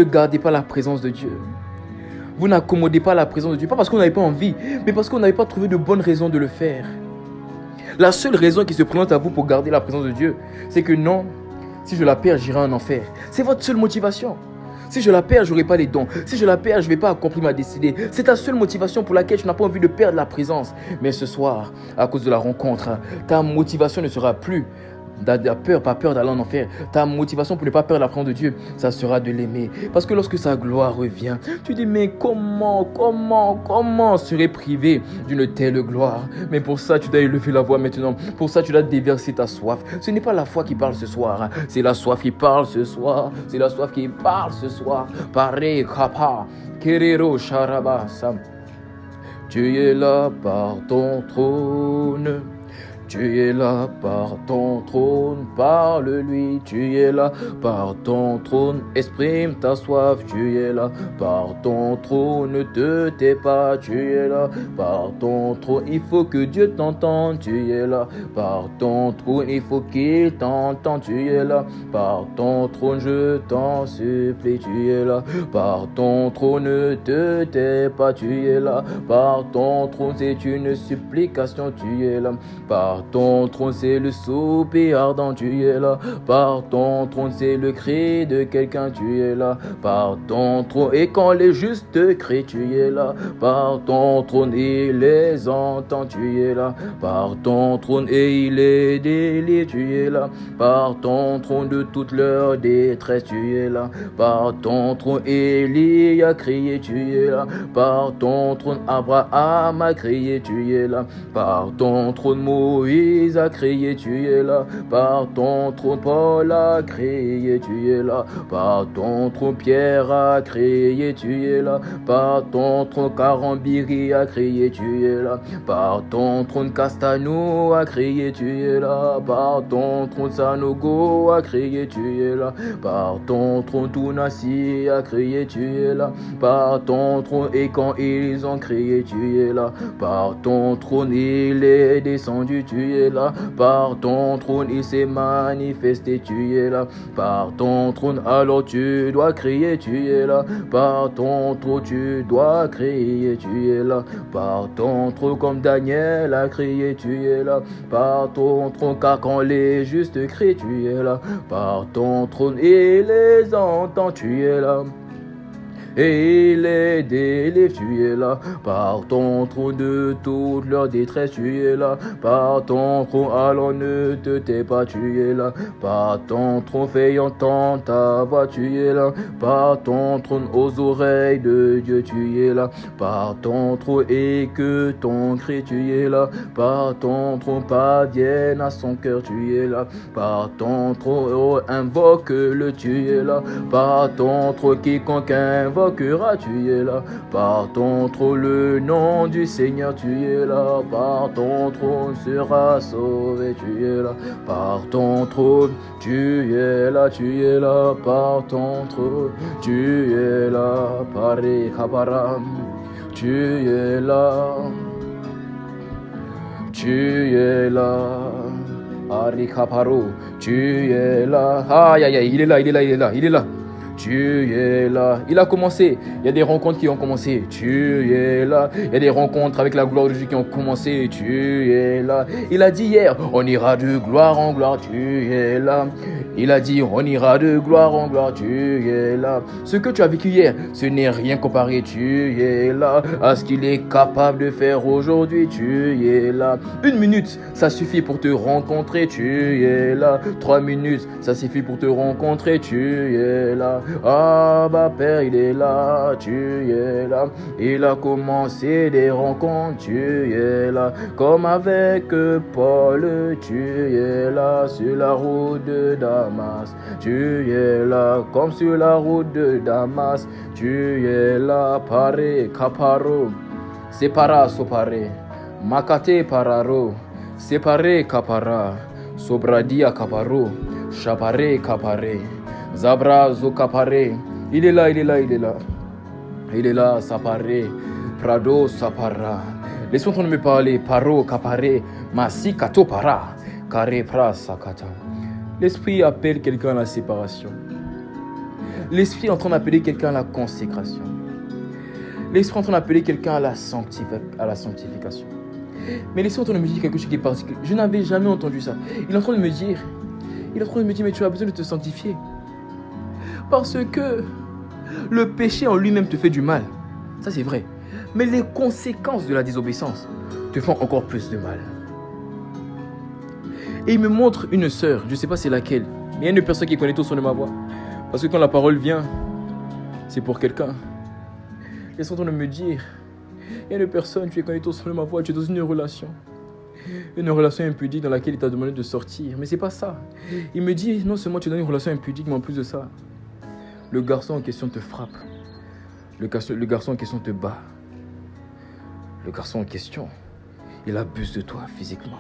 gardez pas la présence de Dieu. Vous n'accommodez pas la présence de Dieu. Pas parce qu'on n'avait pas envie, mais parce qu'on n'avait pas trouvé de bonnes raisons de le faire. La seule raison qui se présente à vous pour garder la présence de Dieu, c'est que non, si je la perds, j'irai en enfer. C'est votre seule motivation. Si je la perds, je n'aurai pas les dons. Si je la perds, je ne vais pas accomplir ma destinée. C'est ta seule motivation pour laquelle tu n'as pas envie de perdre la présence. Mais ce soir, à cause de la rencontre, ta motivation ne sera plus pas peur d'aller en enfer. Ta motivation pour ne pas perdre la présence de Dieu, ça sera de l'aimer. Parce que lorsque sa gloire revient, tu dis mais comment serait privé d'une telle gloire? Mais pour ça, tu dois élever la voix maintenant. Pour ça, tu dois déverser ta soif. Ce n'est pas la foi qui parle ce soir. C'est la soif qui parle ce soir. C'est la soif qui parle ce soir. Pare kapa, kerero sharabasa. Tu es là par ton trône. tu es là par ton trône, parle-lui, tu es là par ton trône, exprime ta soif, tu es là par ton trône, ne te tais pas, tu es là par ton trône, il faut que Dieu t'entende, tu es là par ton trône, il faut qu'il t'entende, tu es là par ton trône, je t'en supplie, tu es là par ton trône, ne te tais pas, tu es là par ton trône, c'est une supplication, tu es là par ton trône, c'est le soupir ardent, tu es là par ton trône, c'est le cri de quelqu'un, tu es là par ton trône, et quand les justes crient, tu es là par ton trône, il les entend, tu es là par ton trône, et il les délivre, tu es là par ton trône de toute leur détresse, tu es là par ton trône, Élie a crié, tu es là par ton trône, Abraham a crié, tu es là par ton trône, Moïse a crié, tu es là par ton trône, Paul a crié, tu es là par ton trône, Pierre a crié, tu es là par ton trône, Karambiri a crié, tu es là par ton trône, Castano a crié, tu es là par ton trône, Sanogo a crié, tu es là par ton trône, Tunasi a crié, tu es là par ton trône, et quand ils ont crié, tu es là par ton trône, il est descendu, tu es là par ton trône, il s'est manifesté, tu es là par ton trône, alors tu dois crier, tu es là par ton trône, tu dois crier, tu es là par ton trône, comme Daniel a crié, tu es là par ton trône, car quand les justes crient, tu es là par ton trône, et les entend, tu es là et il les délivre, tu es là par ton trône de toute leur détresse, tu es là par ton trône, alors ne te tais pas, tu es là par ton trône, fais entendre ta voix, tu es là par ton trône, aux oreilles de Dieu, tu es là par ton trône, et que ton cri, tu es là par ton trône, parvienne à son cœur, tu es là par ton trône, oh, invoque-le, tu es là par ton trône, quiconque invoquera, tu es là par ton trône, le nom du Seigneur, tu es là par ton trône, sera sauvé, tu es là par ton trône, tu es là par ton trône, tu es là par Kabaram, tu es là, tu es là, Arikaparo, tu es là, aïe aïe aïe, il est là, il est là, il est là, il est là. Tu es là. Il a commencé. Il y a des rencontres qui ont commencé. Tu es là. Il y a des rencontres avec la gloire de Dieu qui ont commencé. Tu es là. Il a dit hier, on ira de gloire en gloire. Tu es là. Il a dit, on ira de gloire en gloire. Tu es là. Ce que tu as vécu hier, ce n'est rien comparé. Tu es là. À ce qu'il est capable de faire aujourd'hui. Tu es là. 1 minute, ça suffit pour te rencontrer. Tu es là. 3 minutes, ça suffit pour te rencontrer. Tu es là. Ah bah Père, il est là, tu es là. Il a commencé des rencontres, tu es là. Comme avec Paul, tu es là. Sur la route de Damas, tu es là. Comme sur la route de Damas, tu es là. Pare, caparo, separa, sopare, makate pararo, separe, capara, sobradia caparo, chapare, capare. Zabra Zokapare, il est là, il est là, il est là. Il est là, Sapare, Prado Sapara. Laisse-moi en train de me parler, Paro Kapare, Masi Kato Para, Kare Pra Sakata. L'esprit appelle quelqu'un à la séparation. L'esprit est en train d'appeler quelqu'un à la consécration. L'esprit est en train d'appeler quelqu'un à la sanctification. Mais l'esprit est en train de me dire quelque chose qui est particulier. Je n'avais jamais entendu ça. Il est en train de me dire, mais tu as besoin de te sanctifier. Parce que le péché en lui-même te fait du mal. Ça, c'est vrai. Mais les conséquences de la désobéissance te font encore plus de mal. Et il me montre une sœur, je ne sais pas c'est laquelle, mais il y a une personne qui connaît tout son de ma voix. Parce que quand la parole vient, c'est pour quelqu'un. Ils sont en train de me dire, il y a une personne, tu connais tout son de ma voix, tu es dans une relation impudique dans laquelle il t'a demandé de sortir. Mais c'est pas ça. Il me dit, non seulement tu es dans une relation impudique, mais en plus de ça, le garçon en question te frappe. Le garçon en question te bat. Le garçon en question, il abuse de toi physiquement.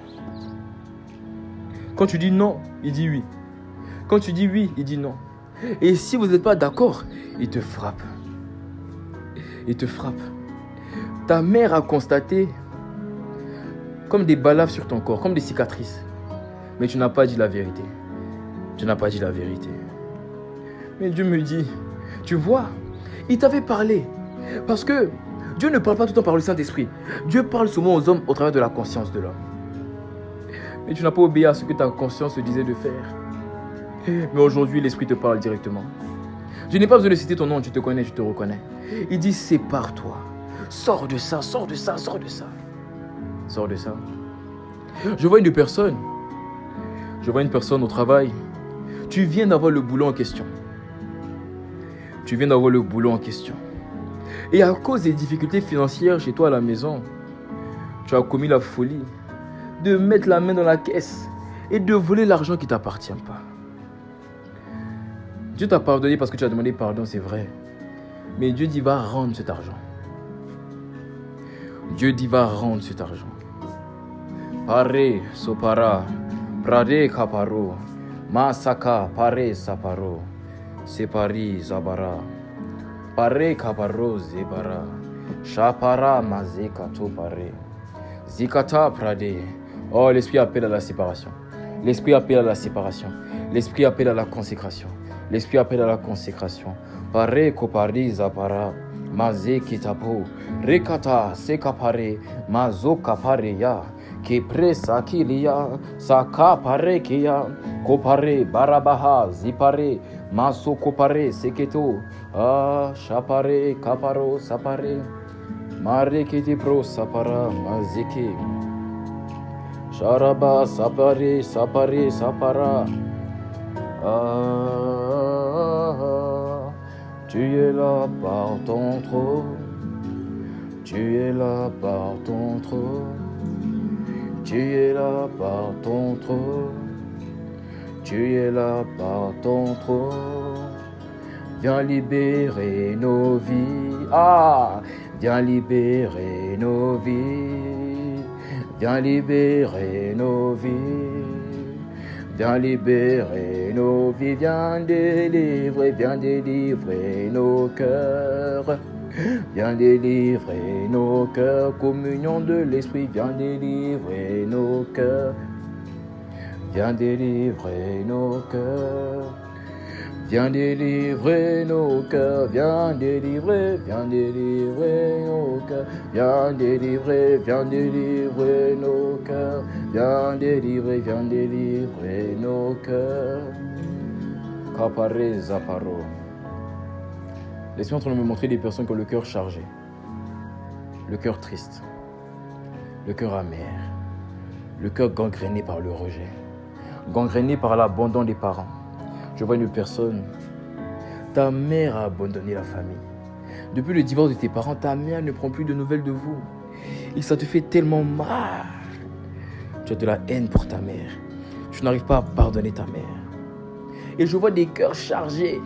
Quand tu dis non, il dit oui. Quand tu dis oui, il dit non. Et si vous n'êtes pas d'accord, il te frappe. Il te frappe. Ta mère a constaté comme des balaves sur ton corps, comme des cicatrices. Mais tu n'as pas dit la vérité. Tu n'as pas dit la vérité. Mais Dieu me dit, tu vois, il t'avait parlé. Parce que Dieu ne parle pas tout le temps par le Saint-Esprit. Dieu parle souvent aux hommes au travers de la conscience de l'homme. Mais tu n'as pas obéi à ce que ta conscience te disait de faire. Mais aujourd'hui, l'Esprit te parle directement. Je n'ai pas besoin de citer ton nom, tu te connais, je te reconnais. Il dit, sépare-toi. Sors de ça, sors de ça, sors de ça. Sors de ça. Je vois une personne au travail. Tu viens d'avoir le boulot en question. Tu viens d'avoir le boulot en question. Et à cause des difficultés financières chez toi à la maison, tu as commis la folie de mettre la main dans la caisse et de voler l'argent qui ne t'appartient pas. Dieu t'a pardonné parce que tu as demandé pardon, c'est vrai. Mais Dieu dit, va rendre cet argent. Dieu dit, va rendre cet argent. Pare, sopara, prade, kaparo, masaka, pare, saparo, separi, zabara, pare, kaparo, zebara, shapara, mazekato, pare, zikata, prade. Oh, l'Esprit appelle à la séparation. L'Esprit appelle à la séparation. L'Esprit appelle à la consécration. L'Esprit appelle à la consécration. Pare, kopari, zapara, maze, kitapo, rekata, sekapare, mazo, kapare, ya. Kepre sakilia, saka pare kia, kopare, barabaha, zipare, maso kopare, seketo, shapare, kaparo, sapare, mare kiti pro, sapara, mazike, sharaba, sapare, sapare, sapara, tu es là par ton trône, tu es là par ton trône. Tu es là par ton trône, tu es là par ton trône. Viens libérer nos vies, viens libérer nos vies, viens libérer nos vies, viens libérer nos vies, viens délivrer nos cœurs. Viens délivrer nos cœurs, communion de l'Esprit, viens délivrer nos cœurs. Viens délivrer nos cœurs. Viens délivrer nos cœurs, viens délivrer nos cœurs. Viens délivrer nos cœurs. Viens délivrer nos cœurs. Kapare zaparo. Laisse-moi en train de me montrer des personnes qui ont le cœur chargé, le cœur triste, le cœur amer, le cœur gangréné par le rejet, gangréné par l'abandon des parents. Je vois une personne, ta mère a abandonné la famille. Depuis le divorce de tes parents, ta mère ne prend plus de nouvelles de vous. Et ça te fait tellement mal. Tu as de la haine pour ta mère. Tu n'arrives pas à pardonner ta mère. Et je vois des cœurs chargés.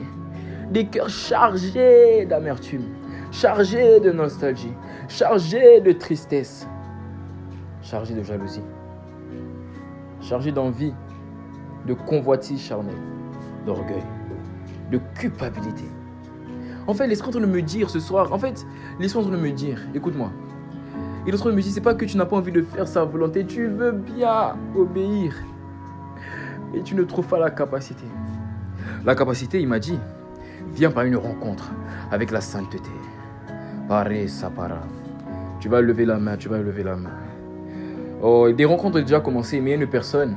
Des cœurs chargés d'amertume, chargés de nostalgie, chargés de tristesse, chargés de jalousie, chargés d'envie, de convoitise charnelle, d'orgueil, de culpabilité. En fait, l'Esprit est en train de me dire ce soir, l'Esprit est en train de me dire, écoute-moi, il est en train de me dire, c'est pas que tu n'as pas envie de faire sa volonté, tu veux bien obéir, mais tu ne trouves pas la capacité. La capacité, il m'a dit, viens par une rencontre avec la sainteté. Pare sapara. Tu vas lever la main, Oh, des rencontres ont déjà commencé, mais il y a une personne.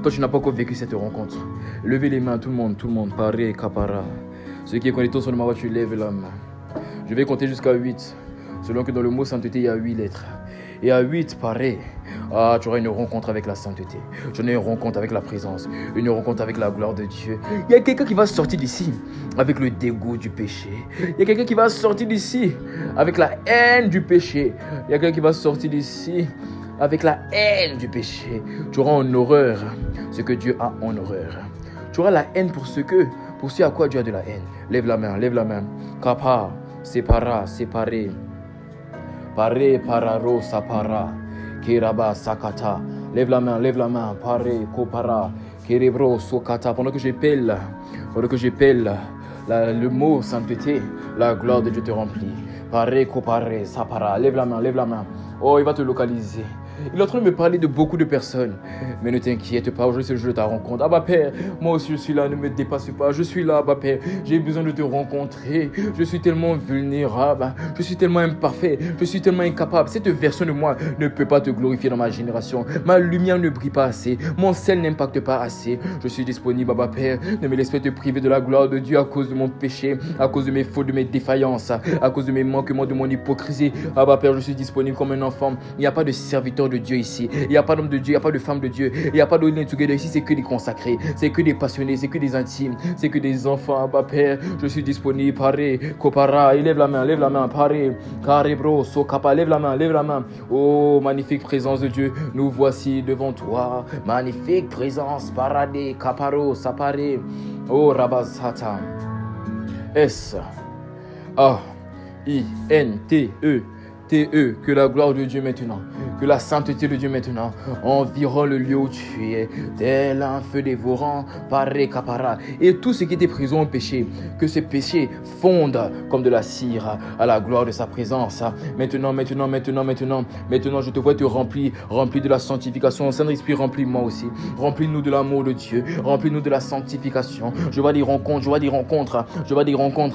Toi, tu n'as pas encore vécu cette rencontre. Levez les mains, tout le monde. Pare kapara. Ceux qui connaissent sur le maroc, tu lèves la main. Je vais compter jusqu'à 8. Selon que dans le mot sainteté, il y a 8 lettres. Et à 8, pareil. Tu auras une rencontre avec la sainteté. J'en ai une rencontre avec la présence. Une rencontre avec la gloire de Dieu. Il y a quelqu'un qui va sortir d'ici avec le dégoût du péché. Il y a quelqu'un qui va sortir d'ici avec la haine du péché. Il y a quelqu'un qui va sortir d'ici avec la haine du péché. Tu auras en horreur ce que Dieu a en horreur. Tu auras la haine pour ce à quoi Dieu a de la haine. Lève la main. Kapa, séparé. Pare pararo sapara, kiraba sakata, Lève la main, pare, kopara, kerebro, sokata, pendant que j'appelle le mot sainteté, la gloire de Dieu te remplit. Pare, kopare, sapara, lève la main. Oh, il va te localiser. Il est en train de me parler de beaucoup de personnes. Mais ne t'inquiète pas, aujourd'hui c'est le jour de ta rencontre. Ah bah Père, moi aussi je suis là, ne me dépasse pas. Je suis là, bah Père, j'ai besoin de te rencontrer. Je suis tellement vulnérable, je suis tellement imparfait, je suis tellement incapable. Cette version de moi ne peut pas te glorifier dans ma génération. Ma lumière ne brille pas assez, mon sel n'impacte pas assez. Je suis disponible, bah Père, ne me laisse pas te priver de la gloire de Dieu à cause de mon péché, à cause de mes fautes, de mes défaillances, à cause de mes manquements, de mon hypocrisie. Ah bah Père, je suis disponible comme un enfant. Il n'y a pas de serviteur de Dieu ici. Il n'y a pas d'homme de Dieu, il n'y a pas de femme de Dieu. Il n'y a pas d'Olin Together ici, c'est que des consacrés, c'est que des passionnés, c'est que des intimes, c'est que des enfants. Abba Père, je suis disponible. Paré, Kopara, lève la main, paré, Karebro, Sokapa, lève la main. Oh, magnifique présence de Dieu, nous voici devant toi. Magnifique présence, Paradé, Kaparo, Sapare. Oh, Rabazata. S. A. I. N. T. E. T-E, que la gloire de Dieu maintenant, que la sainteté de Dieu maintenant environne le lieu où tu es, tel un feu dévorant, paré capara, et tout ce qui était prison au péché, que ce péché fonde comme de la cire à la gloire de sa présence. Maintenant, je te vois te remplir de la sanctification. Saint-Esprit, remplis-moi aussi, remplis-nous de l'amour de Dieu, remplis-nous de la sanctification. Je vois des rencontres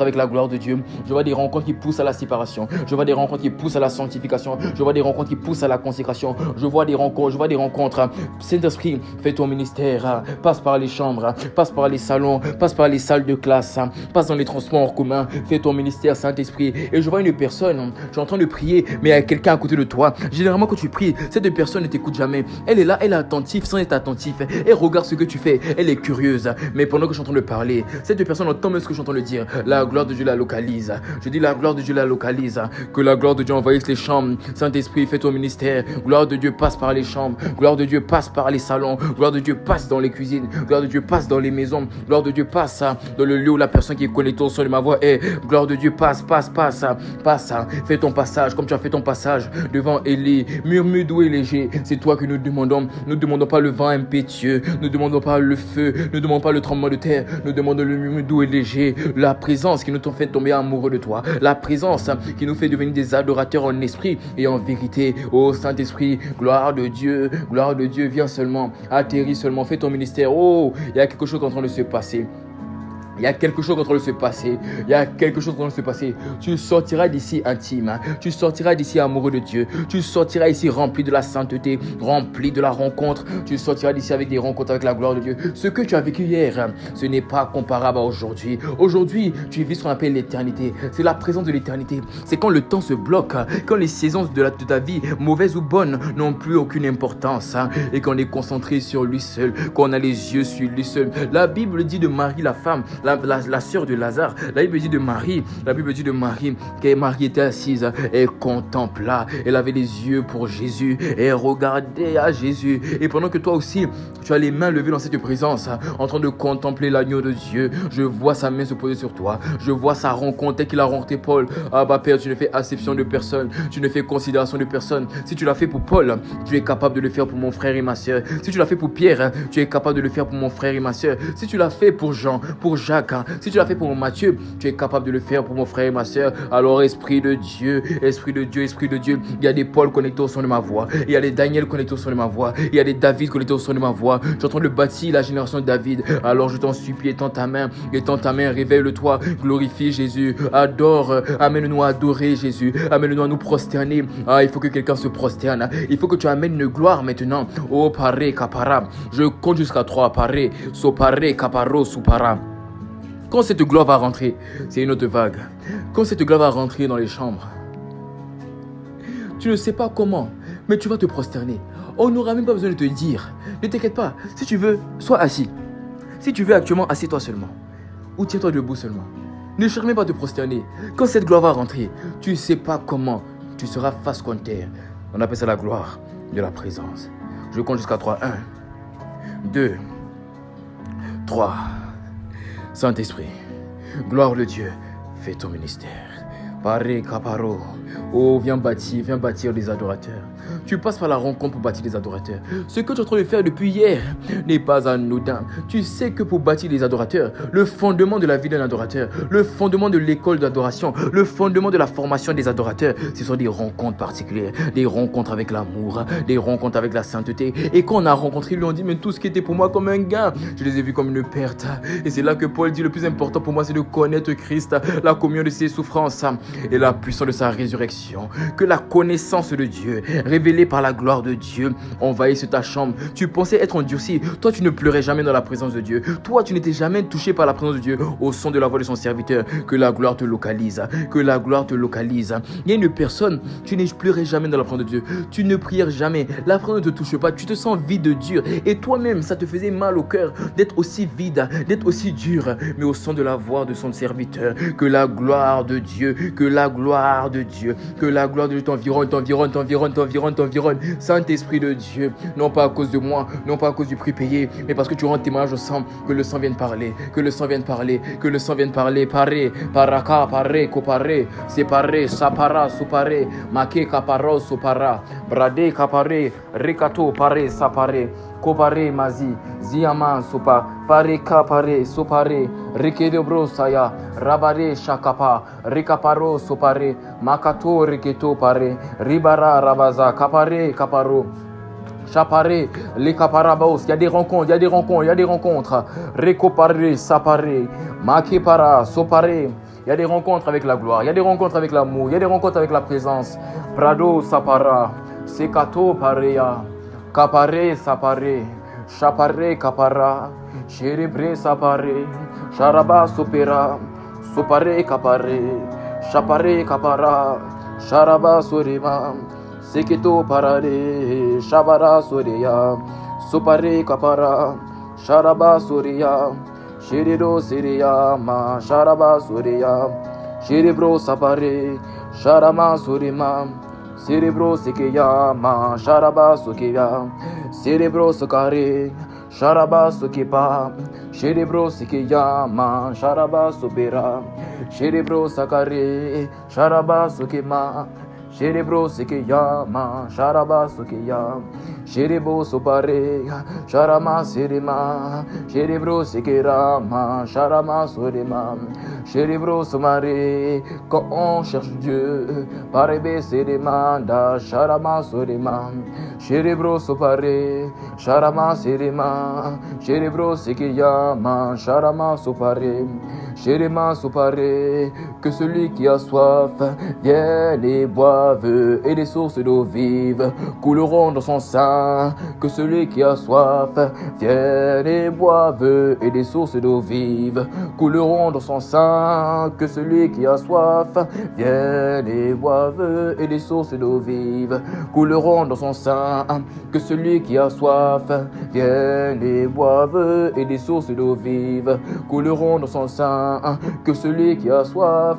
avec la gloire de Dieu, je vois des rencontres qui poussent à la séparation, je vois des rencontres qui poussent à la sanctification, je vois des rencontres qui poussent à la consécration, je vois des rencontres. Saint-Esprit, fais ton ministère, passe par les chambres, passe par les salons, passe par les salles de classe, passe dans les transports en commun, fais ton ministère, Saint-Esprit. Et je vois une personne, je suis en train de prier, mais il y a quelqu'un à côté de toi. Généralement, quand tu pries, cette personne ne t'écoute jamais. Elle est là, elle est attentive sans être attentive. Elle regarde ce que tu fais, elle est curieuse. Mais pendant que je suis en train de parler, cette personne entend même ce que je suis en train de dire. La gloire de Dieu la localise. Je dis la gloire de Dieu la localise. Que la gloire de Dieu envahisse les chambres. Saint-Esprit, fais ton ministère. Gloire de Dieu passe par les chambres. Gloire de Dieu passe par les salons. Gloire de Dieu passe dans les cuisines. Gloire de Dieu passe dans les maisons. Gloire de Dieu passe dans le lieu où la personne qui est connectée au son de ma voix est. Gloire de Dieu passe. Fais ton passage comme tu as fait ton passage devant Élie. Murmure doux et léger. C'est toi que nous demandons. Nous ne demandons pas le vent impétueux. Nous ne demandons pas le feu. Nous ne demandons pas le tremblement de terre. Nous demandons le murmure doux et léger. La présence qui nous fait tomber amoureux de toi. La présence qui nous fait devenir des adorateurs en esprit et en vérité. Oh Saint-Esprit, gloire de Dieu, viens seulement, atterris seulement, fais ton ministère. Oh, il y a quelque chose en train de se passer. Il y a quelque chose en train de se passer. Tu sortiras d'ici intime. Tu sortiras d'ici amoureux de Dieu. Tu sortiras ici rempli de la sainteté, rempli de la rencontre. Tu sortiras d'ici avec des rencontres avec la gloire de Dieu. Ce que tu as vécu hier, ce n'est pas comparable à aujourd'hui. Aujourd'hui, tu vis ce qu'on appelle l'éternité. C'est la présence de l'éternité. C'est quand le temps se bloque, quand les saisons de ta vie, mauvaises ou bonnes, n'ont plus aucune importance. Et qu'on est concentré sur lui seul, qu'on a les yeux sur lui seul. La Bible dit de Marie, la femme, la sœur de Lazare. La Bible dit de Marie que Marie était assise et contempla. Elle avait les yeux pour Jésus et regardait à Jésus. Et pendant que toi aussi, tu as les mains levées dans cette présence, en train de contempler l'agneau de Dieu, je vois sa main se poser sur toi. Je vois sa rencontre tel qu'il a rencontré Paul. Ah bah Père, tu ne fais acception de personne. Tu ne fais considération de personne. Si tu l'as fait pour Paul, tu es capable de le faire pour mon frère et ma soeur. Si tu l'as fait pour Pierre, tu es capable de le faire pour mon frère et ma soeur. Si tu l'as fait pour Jean, pour Jacques, si tu l'as fait pour Matthieu, tu es capable de le faire pour mon frère et ma soeur. Alors Esprit de Dieu, il y a des Paul connectés au son de ma voix, il y a des Daniel connectés au son de ma voix, il y a des David connectés au son de ma voix. Je suis en train de bâtir la génération de David. Alors je t'en supplie, étends ta main, révèle-toi, glorifie Jésus, adore, amène-nous à adorer Jésus, amène-nous à nous prosterner. Il faut que quelqu'un se prosterne, il faut que tu amènes une gloire maintenant. Oh paré kapara, je compte jusqu'à 3, paré, so paré kaparo supara. Quand cette gloire va rentrer, c'est une autre vague. Quand cette gloire va rentrer dans les chambres, tu ne sais pas comment, mais tu vas te prosterner. On n'aura même pas besoin de te dire. Ne t'inquiète pas. Si tu veux, sois assis. Si tu veux actuellement, assieds-toi seulement. Ou tiens-toi debout seulement. Ne cherche même pas à te prosterner. Quand cette gloire va rentrer, tu ne sais pas comment. Tu seras face contre terre. On appelle ça la gloire de la présence. Je compte jusqu'à 3. 1, 2, 3. Saint-Esprit, gloire de Dieu, fais ton ministère. Paré, caparo. Oh, viens bâtir des adorateurs. Tu passes par la rencontre pour bâtir des adorateurs. Ce que tu es en train de faire depuis hier n'est pas anodin. Tu sais que pour bâtir des adorateurs, le fondement de la vie d'un adorateur, le fondement de l'école d'adoration, le fondement de la formation des adorateurs, ce sont des rencontres particulières, des rencontres avec l'amour, des rencontres avec la sainteté. Et quand on a rencontré, lui on dit, mais tout ce qui était pour moi comme un gain, je les ai vus comme une perte. Et c'est là que Paul dit, le plus important pour moi, c'est de connaître Christ, la communion de ses souffrances et la puissance de sa résurrection. Que la connaissance de Dieu, révélée par la gloire de Dieu, envahisse ta chambre. Tu pensais être endurci. Toi, tu ne pleurais jamais dans la présence de Dieu. Toi, tu n'étais jamais touché par la présence de Dieu au son de la voix de son serviteur. Que la gloire te localise. Que la gloire te localise. Il y a une personne, tu ne pleurais jamais dans la présence de Dieu. Tu ne prières jamais. La présence ne te touche pas. Tu te sens vide, dur. Et toi-même, ça te faisait mal au cœur d'être aussi vide, d'être aussi dur. Mais au son de la voix de son serviteur, que la gloire de Dieu, que la gloire de Dieu, que la gloire de Dieu t'environne. Saint-Esprit de Dieu, non pas à cause de moi, non pas à cause du prix payé, mais parce que tu rends témoignage au sang, que le sang vienne parler, que le sang vienne parler, que le sang vienne parler. Paré, paraka, paré, coparé, séparé, sapara, soupare, maké, caparo, soupara, bradé, caparé, ricato, paré, saparé. Koparé mazi, ziaman sopa, pare kapare, sopare, rikedebro saya, rabare shakapa, rikaparo sopare, makato riketo pare, ribara rabaza, kapare kaparo. Chapare, les caparabos, il y a des rencontres. Récopare, sapare, makepara, sopare. Il y a des rencontres avec la gloire, il y a des rencontres avec l'amour, il y a des rencontres avec la présence. Prado, sapara, sekato, pareya. Capare, sapare, chapare, capara, chérébré, sapare, charaba, sopera, sopare, capare, chapare, capara, charaba, sorima, seketo, parare, chabara, soreya, sopare, capara, charaba, soreya, chérédo, sereya, ma, charaba, soreya, chérebro, sapare, charama, sorima. Cérebro sekeya ma sharaba sokeya, cérebro sokare, sharaba sokepa, cérebro sekeya ma sharaba sopera, cérebro sakare, sharaba sokema, cérebro sekeya ma sharaba sokeya, cérebro sopare, sharama serema, cérebro sekera ma sharama sorema, cérebro somare. Quand on cherche Dieu, parebe serema, sharama sorema, cérebro sopare, sharama serema, cérebro sekeya ma sharama sopare, cérema sopare. Que celui qui a soif vienne et boive, et des sources d'eau vive couleront dans son sein. Que celui qui a soif vienne et boive, et des sources d'eau vive couleront dans son sein. Que celui qui a soif vienne et boive, et des sources d'eau vive couleront dans son sein. Que celui qui a soif vienne et boive, et des sources d'eau vive couleront dans son sein. Que celui qui a soif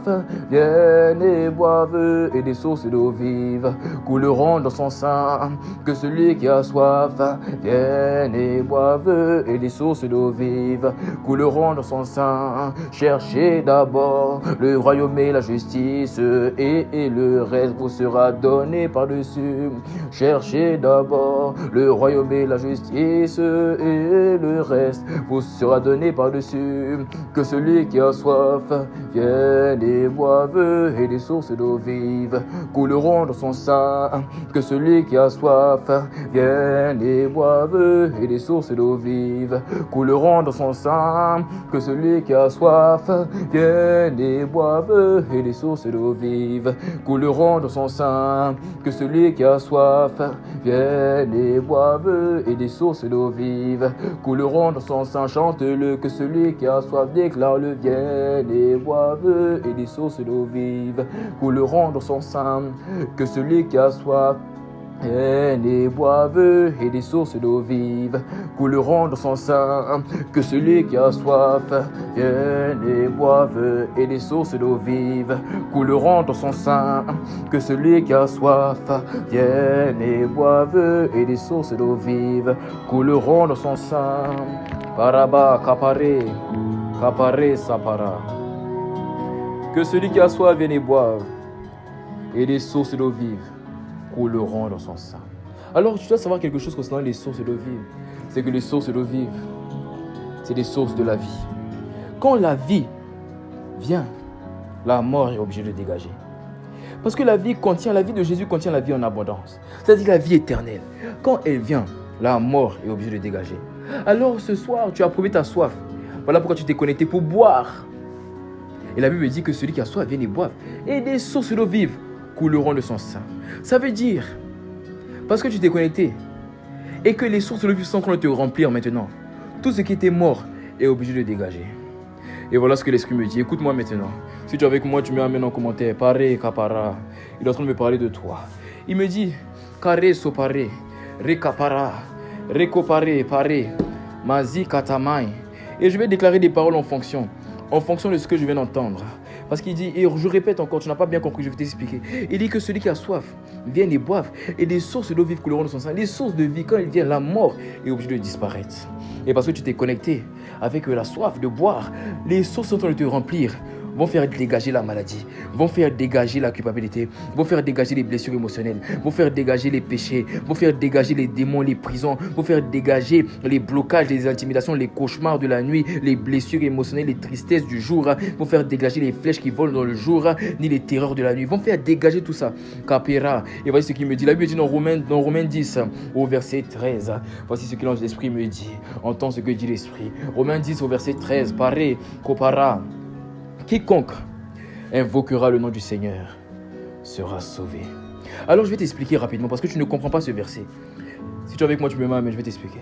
vienne et boive, et des sources d'eau vive couleront dans son sein. Que celui qui a soif vienne et boive, et des sources d'eau vive couleront dans son sein. Cherchez d'abord le royaume et la justice, et le reste vous sera donné par-dessus. Cherchez d'abord le royaume et la justice, et le reste vous sera donné par-dessus. Que celui qui a soif vienne et boive, et des sources d'eau vive couleront dans son sein. Que celui qui a soif vienne et boive, et des sources d'eau vive couleront dans son sein. Que celui qui a soif vienne et boive, et des sources d'eau vive couleront dans son sein. Que celui qui a soif vienne et boive, et des sources d'eau vive couleront dans son sein. Chante-le. Que celui qui a soif, déclare-le, vienne et boive, et des sources d'eau vive couleront dans son sein. Que celui qui a soif vienne et boive, et des sources d'eau vive couleront dans son sein. Que celui qui a soif vienne et boive, et des sources d'eau vive couleront dans son sein. Que celui qui a soif vienne et boive, et des sources d'eau vive couleront dans son sein. Paraba kapare, kapare sapara. Que celui qui a soif vienne et boive, et des sources d'eau vive couleront dans son sein. Alors tu dois savoir quelque chose concernant les sources d'eau vive. C'est que les sources d'eau vive, c'est des sources de la vie. Quand la vie vient, la mort est obligée de dégager. Parce que la vie de Jésus contient la vie en abondance. C'est-à-dire la vie éternelle. Quand elle vient, la mort est obligée de dégager. Alors ce soir, tu as prouvé ta soif. Voilà pourquoi tu t'es connecté pour boire. Et la Bible dit que celui qui a soif vienne et boive. Et des sources d'eau vive couleront de son sein. Ça veut dire, parce que tu t'es connecté, et que les sources d'eau vive sont en train de te remplir maintenant, tout ce qui était mort est obligé de dégager. Et voilà ce que l'Esprit me dit. Écoute-moi maintenant. Si tu es avec moi, tu me amènes en commentaire. Pare, kapara. Il est en train de me parler de toi. Il me dit, kare sopare, rekapara, rekopare, pare, mazi katamai. Et je vais déclarer des paroles en fonction de ce que je viens d'entendre. Parce qu'il dit, et je répète encore, tu n'as pas bien compris, je vais t'expliquer. Il dit que celui qui a soif vienne et boive, et des sources d'eau vive couleront de son sein. Les sources de vie, quand elles viennent, la mort est obligée de disparaître. Et parce que tu t'es connecté avec la soif de boire, les sources sont en train de te remplir, vont faire dégager la maladie, vont faire dégager la culpabilité, vont faire dégager les blessures émotionnelles, vont faire dégager les péchés, vont faire dégager les démons, les prisons, vont faire dégager les blocages, les intimidations, les cauchemars de la nuit, les blessures émotionnelles, les tristesses du jour, vont faire dégager les flèches qui volent dans le jour, ni les terreurs de la nuit, vont faire dégager tout ça. Capera. Et voici ce qu'il me dit. La Bible dit dans Romains 10, au verset 13. Voici ce que l'Esprit me dit. Entends ce que dit l'Esprit. Romains 10 au verset 13. Pare, kopara. Quiconque invoquera le nom du Seigneur sera sauvé. Alors je vais t'expliquer rapidement parce que tu ne comprends pas ce verset. Si tu es avec moi, tu me mets, mais je vais t'expliquer.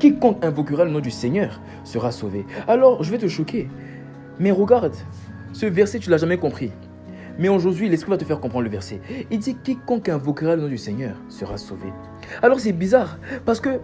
Quiconque invoquera le nom du Seigneur sera sauvé. Alors je vais te choquer. Mais regarde, ce verset, tu ne l'as jamais compris. Mais aujourd'hui, l'Esprit va te faire comprendre le verset. Il dit quiconque invoquera le nom du Seigneur sera sauvé. Alors c'est bizarre parce que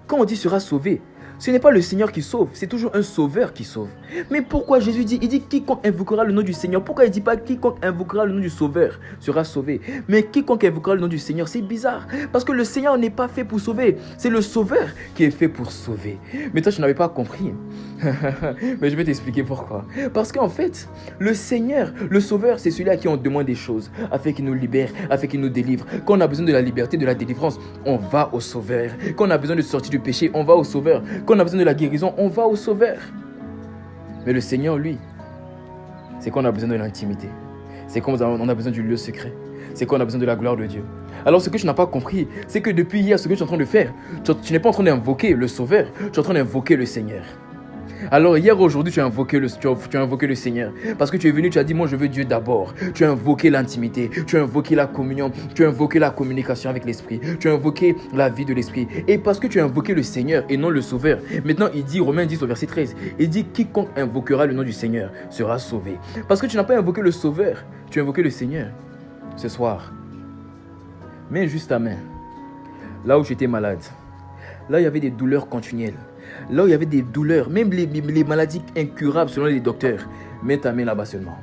quand on dit sera sauvé, ce n'est pas le Seigneur qui sauve, c'est toujours un sauveur qui sauve. Mais pourquoi Jésus dit, il dit quiconque invoquera le nom du Seigneur? Pourquoi il ne dit pas quiconque invoquera le nom du sauveur sera sauvé? Mais quiconque invoquera le nom du Seigneur, c'est bizarre. Parce que le Seigneur n'est pas fait pour sauver, c'est le sauveur qui est fait pour sauver. Mais toi, tu n'avais pas compris. Mais je vais t'expliquer pourquoi. Parce qu'en fait, le Seigneur, le sauveur, c'est celui à qui on demande des choses, afin qu'il nous libère, afin qu'il nous délivre. Quand on a besoin de la liberté, de la délivrance, on va au sauveur. Quand on a besoin de sortir du péché, on va au sauveur. Quand on a besoin de la guérison, on va au sauveur. Mais le Seigneur, lui, c'est quand on a besoin de l'intimité. C'est quand on a besoin du lieu secret. C'est quand on a besoin de la gloire de Dieu. Alors ce que tu n'as pas compris, c'est que depuis hier, ce que tu es en train de faire, tu n'es pas en train d'invoquer le sauveur, tu es en train d'invoquer le Seigneur. Alors hier, aujourd'hui, tu as invoqué le Seigneur. Parce que tu es venu, tu as dit, moi je veux Dieu d'abord. Tu as invoqué l'intimité, tu as invoqué la communion, tu as invoqué la communication avec l'Esprit, tu as invoqué la vie de l'Esprit. Et parce que tu as invoqué le Seigneur et non le Sauveur, maintenant il dit, Romains 10 au verset 13, il dit, quiconque invoquera le nom du Seigneur sera sauvé. Parce que tu n'as pas invoqué le Sauveur, tu as invoqué le Seigneur. Ce soir, mets juste ta main là où tu étais malade. Là, il y avait des douleurs continuelles. Là où il y avait des douleurs, même les maladies incurables selon les docteurs, mets ta main là-bas seulement.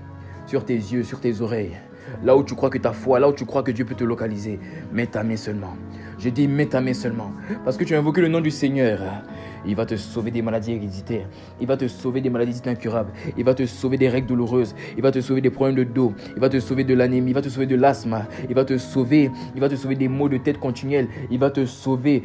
Sur tes yeux, sur tes oreilles. Là où tu crois que ta foi, là où tu crois que Dieu peut te localiser, mets ta main seulement. Je dis mets ta main seulement. Parce que tu as invoqué le nom du Seigneur. Il va te sauver des maladies héréditaires. Il va te sauver des maladies incurables. Il va te sauver des règles douloureuses. Il va te sauver des problèmes de dos. Il va te sauver de l'anémie. Il va te sauver de l'asthme. Il va te sauver des maux de tête continuels. Il va te sauver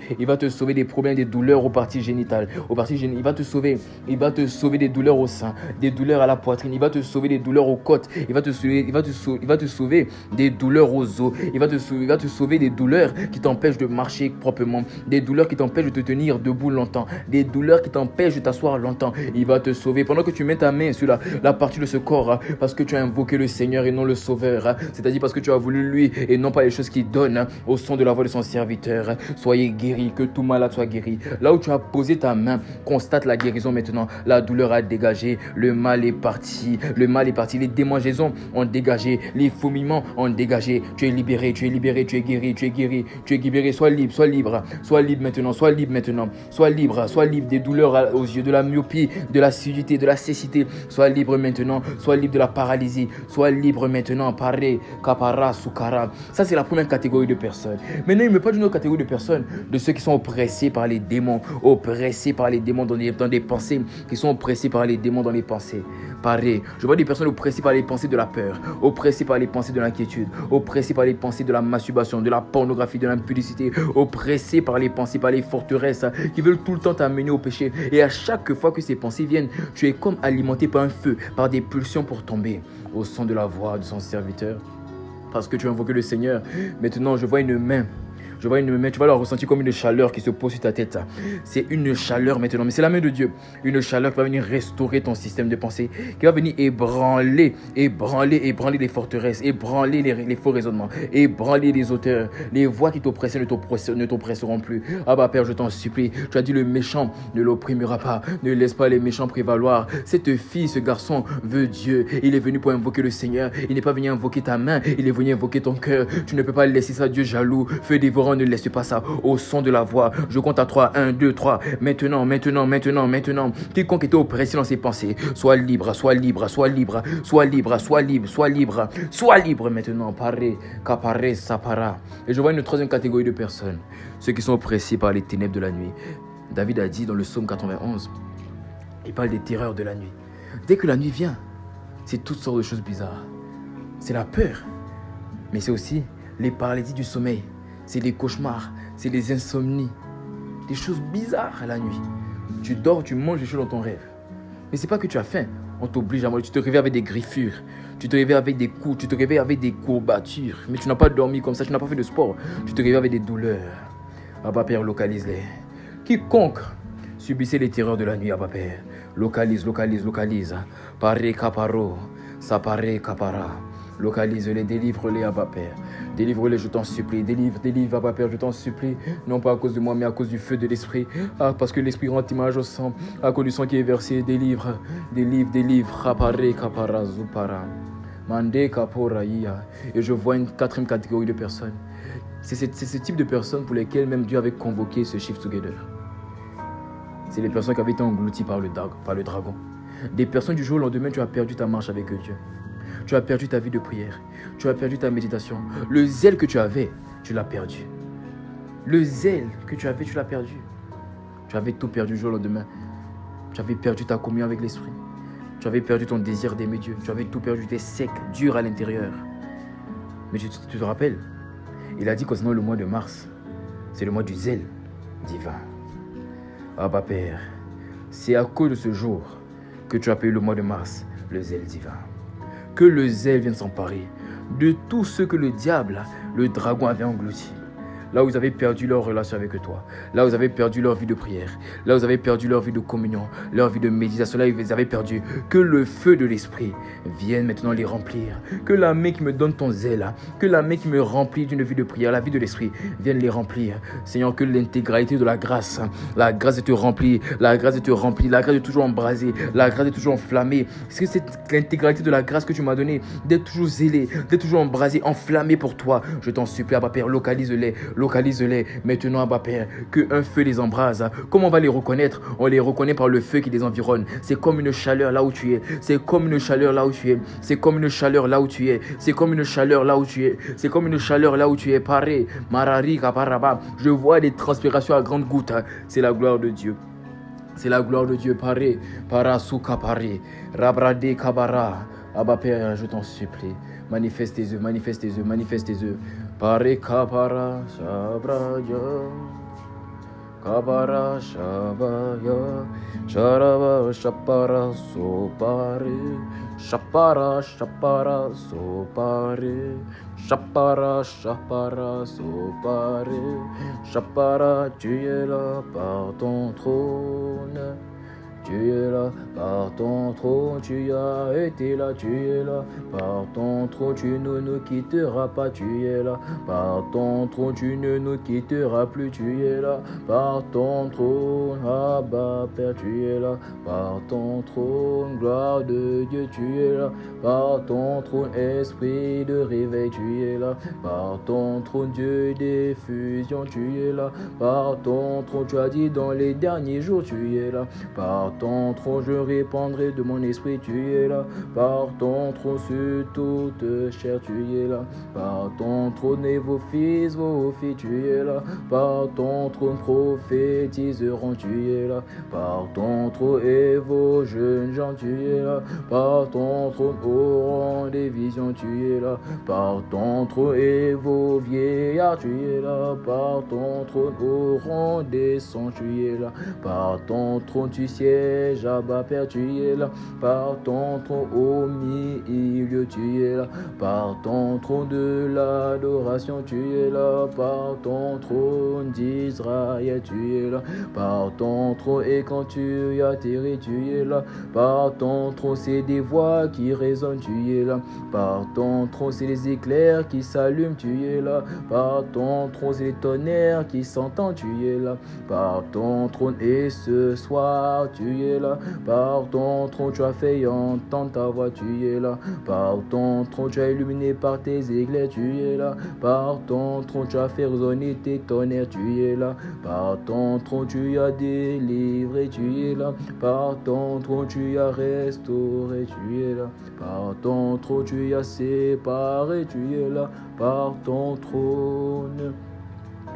des problèmes, des douleurs aux parties génitales. Il va te sauver des douleurs au sein, des douleurs à la poitrine. Il va te sauver des douleurs aux côtes. Il va te sauver des douleurs aux os. Il va te sauver des douleurs qui t'empêchent de marcher proprement, des douleurs qui t'empêchent de te tenir debout longtemps, des douleurs qui t'empêchent de t'asseoir longtemps. Il va te sauver pendant que tu mets ta main sur la partie de ce corps, parce que tu as invoqué le Seigneur et non le Sauveur, c'est-à-dire parce que tu as voulu lui et non pas les choses qu'il donne au son de la voix de son serviteur. Soyez guéris, que tout malade soit guéri. Là où tu as posé ta main, constate la guérison maintenant. La douleur a dégagé, le mal est parti, les démangeaisons ont dégagé, les fourmillements ont dégagé. Tu es libéré, tu es libéré, tu es guéri, tu es guéri, tu es libéré. Sois libre maintenant, sois libre maintenant, sois libre Sois libre des douleurs aux yeux, de la myopie, de la surdité, de la cécité. Sois libre maintenant. Sois libre de la paralysie. Sois libre maintenant. Paré, kapara, soukara. Ça, c'est la première catégorie de personnes. Maintenant, il ne me parle d'une autre catégorie de personnes, de ceux qui sont oppressés par les démons, oppressés par les démons dans des pensées, qui sont oppressés par les démons dans les pensées. Pareil, je vois des personnes oppressées par les pensées de la peur, oppressées par les pensées de l'inquiétude, oppressées par les pensées de la masturbation, de la pornographie, de l'impudicité, oppressées par les pensées, par les forteresses qui veulent tout le temps t'amener au péché. Et à chaque fois que ces pensées viennent, tu es comme alimenté par un feu, par des pulsions pour tomber au son de la voix de son serviteur. Parce que tu as invoqué le Seigneur. Maintenant, je vois une main. Tu vas la ressentir comme une chaleur qui se pose sur ta tête. C'est une chaleur maintenant, mais c'est la main de Dieu. Une chaleur qui va venir restaurer ton système de pensée, qui va venir ébranler les forteresses, ébranler les faux raisonnements, ébranler les auteurs. Les voix qui t'oppressaient ne t'oppresseront plus. Ah Père, je t'en supplie. Tu as dit le méchant ne l'opprimera pas. Ne laisse pas les méchants prévaloir. Cette fille, ce garçon veut Dieu. Il est venu pour invoquer le Seigneur. Il n'est pas venu invoquer ta main, il est venu invoquer ton cœur. Tu ne peux pas laisser ça, Dieu jaloux. Feu dévorant, ne laisse pas ça. Au son de la voix, je compte à 3. 1, 2, 3. Maintenant. Quiconque était oppressé dans ses pensées, sois libre maintenant. Paré, caparé, sapara. Et je vois une troisième catégorie de personnes, ceux qui sont oppressés par les ténèbres de la nuit. David a dit dans le psaume 91, il parle des terreurs de la nuit. Dès que la nuit vient, c'est toutes sortes de choses bizarres. C'est la peur, mais c'est aussi les paralysies du sommeil. C'est les cauchemars, c'est les insomnies, des choses bizarres à la nuit. Tu dors, tu manges des choses dans ton rêve. Mais c'est pas que tu as faim, on t'oblige à manger. Tu te réveilles avec des griffures, tu te réveilles avec des coups, tu te réveilles avec des courbatures. Mais tu n'as pas dormi comme ça, tu n'as pas fait de sport. Tu te réveilles avec des douleurs. Abba Père, localise-les. Quiconque subissait les terreurs de la nuit, Abba Père, localise. Paré caparo, sapare capara. Localise-les, délivre-les, Abba Père. Délivre-les, je t'en supplie. Délivre, Abba Père, je t'en supplie. Non pas à cause de moi, mais à cause du feu de l'esprit. Ah, parce que l'esprit rend image au sang. À cause du sang qui est versé, délivre. Rapare, kapara, zupara. Mande, kapora, ia. Et je vois une quatrième catégorie de personnes. C'est ce type de personnes pour lesquelles même Dieu avait convoqué ce Shift Together. C'est les personnes qui avaient été englouties par le dragon. Des personnes du jour au lendemain, tu as perdu ta marche avec Dieu. Tu as perdu ta vie de prière. Tu as perdu ta méditation. Le zèle que tu avais, tu l'as perdu. Le zèle que tu avais, tu l'as perdu. Tu avais tout perdu du jour au lendemain. Tu avais perdu ta communion avec l'esprit. Tu avais perdu ton désir d'aimer Dieu. Tu avais tout perdu. Tu étais sec, dur à l'intérieur. Mais tu te rappelles, il a dit concernant le mois de mars, c'est le mois du zèle divin. Abba Père, c'est à cause de ce jour que tu as payé le mois de mars, le zèle divin. Que le zèle vienne s'emparer de tout ce que le diable, le dragon avait englouti. Là où ils avaient perdu leur relation avec toi, là où ils avaient perdu leur vie de prière, là où ils avaient perdu leur vie de communion, leur vie de méditation, là où ils avaient perdu, que le feu de l'esprit vienne maintenant les remplir. Que la main qui me donne ton zèle, que la main qui me remplit d'une vie de prière, la vie de l'esprit, vienne les remplir. Seigneur, que l'intégralité de la grâce de te remplir, la grâce de te remplir, la grâce de toujours embraser, la grâce de toujours enflammer. Est-ce que c'est l'intégralité de la grâce que tu m'as donnée, d'être toujours zélé, d'être toujours embrasé, enflammé pour toi? Je t'en supplie, Abba Père, localise-les maintenant, Abba Père, qu'un feu les embrase. Comment on va les reconnaître? On les reconnaît par le feu qui les environne. C'est comme une chaleur là où tu es. C'est comme une chaleur là où tu es. C'est comme une chaleur là où tu es. C'est comme une chaleur là où tu es. C'est comme une chaleur là où tu es. Paré, marari, kaparaba. Je vois des transpirations à grandes gouttes. C'est la gloire de Dieu. C'est la gloire de Dieu. Paré, parasuka paré, rabrade kabara. Abba Père, je t'en supplie. Manifeste tes œuvres. Pare kapara shabraja, kabara shabaya, sharaba shapara sopare, shapara sopare, shapara sopare, shapara, tu es là par ton trône. tu es là, par ton trône tu as été là, tu es là, par ton trône tu ne nous quitteras pas, tu es là, par ton trône tu ne nous quitteras plus, tu es là, par ton trône, Abba Père, tu es là, par ton trône, gloire de Dieu, tu es là, par ton trône, esprit de réveil, tu es là, par ton trône, Dieu des fusions, tu es là, par ton trône, tu as dit dans les derniers jours, tu es là, par ton trône, je répandrai de mon esprit, tu es là, par ton trône, sur toute chair, tu es là, par ton trône, et vos fils, vos filles, tu es là, par ton trône, prophétiseront, tu es là, par ton trône, et vos jeunes gens, tu es là, par ton trône, auront des visions, tu es là, par ton trône, et vos vieillards, tu es là, par ton trône, auront des sons, tu es là, par ton trône, tu sièges, Abba Père, tu es là, par ton trône, au milieu, tu es là, par ton trône de l'adoration, tu es là, par ton trône d'Israël, tu es là, par ton trône, et quand tu atterris, tu es là, par ton trône, c'est des voix qui résonnent, tu es là, par ton trône, c'est les éclairs qui s'allument, tu es là, par ton trône, c'est les tonnerres qui s'entendent, tu es là, par ton trône, et ce soir, tu es là, par ton trône, tu as fait entendre ta voix, tu es là, par ton trône, tu as illuminé par tes éclairs, tu es là, par ton trône, tu as fait résonner tes tonnerres, tu es là, par ton trône, tu as délivré, tu es là, par ton trône, tu as restauré, tu es là, par ton trône, tu as séparé, tu es là, par ton trône.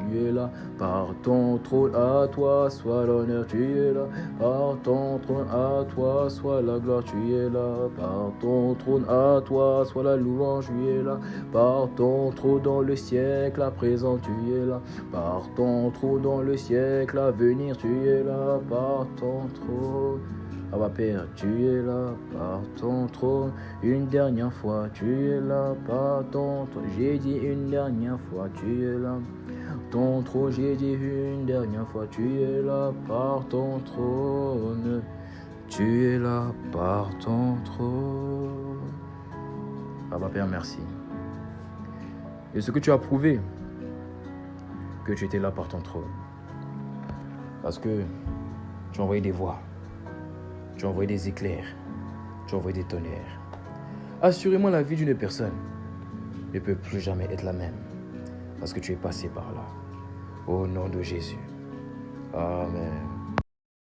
Tu es là, par ton trône, à toi soit l'honneur, tu es là, par ton trône, à toi soit la gloire, tu es là, par ton trône, à toi soit la louange, tu es là, par ton trône dans le siècle à présent, tu es là, par ton trône dans le siècle à venir, tu es là, par ton trône. Abba Père, tu es là, par ton trône, une dernière fois, tu es là, par ton trône, j'ai dit une dernière fois, tu es là. Ton trône, j'ai dit une dernière fois, tu es là par ton trône. Tu es là par ton trône. Abba Père, merci. Et ce que tu as prouvé, que tu étais là par ton trône. Parce que tu as envoyé des voix, tu as envoyé des éclairs, tu as envoyé des tonnerres. Assurément, la vie d'une personne ne peut plus jamais être la même. Parce que tu es passé par là. Au nom de Jésus. Amen.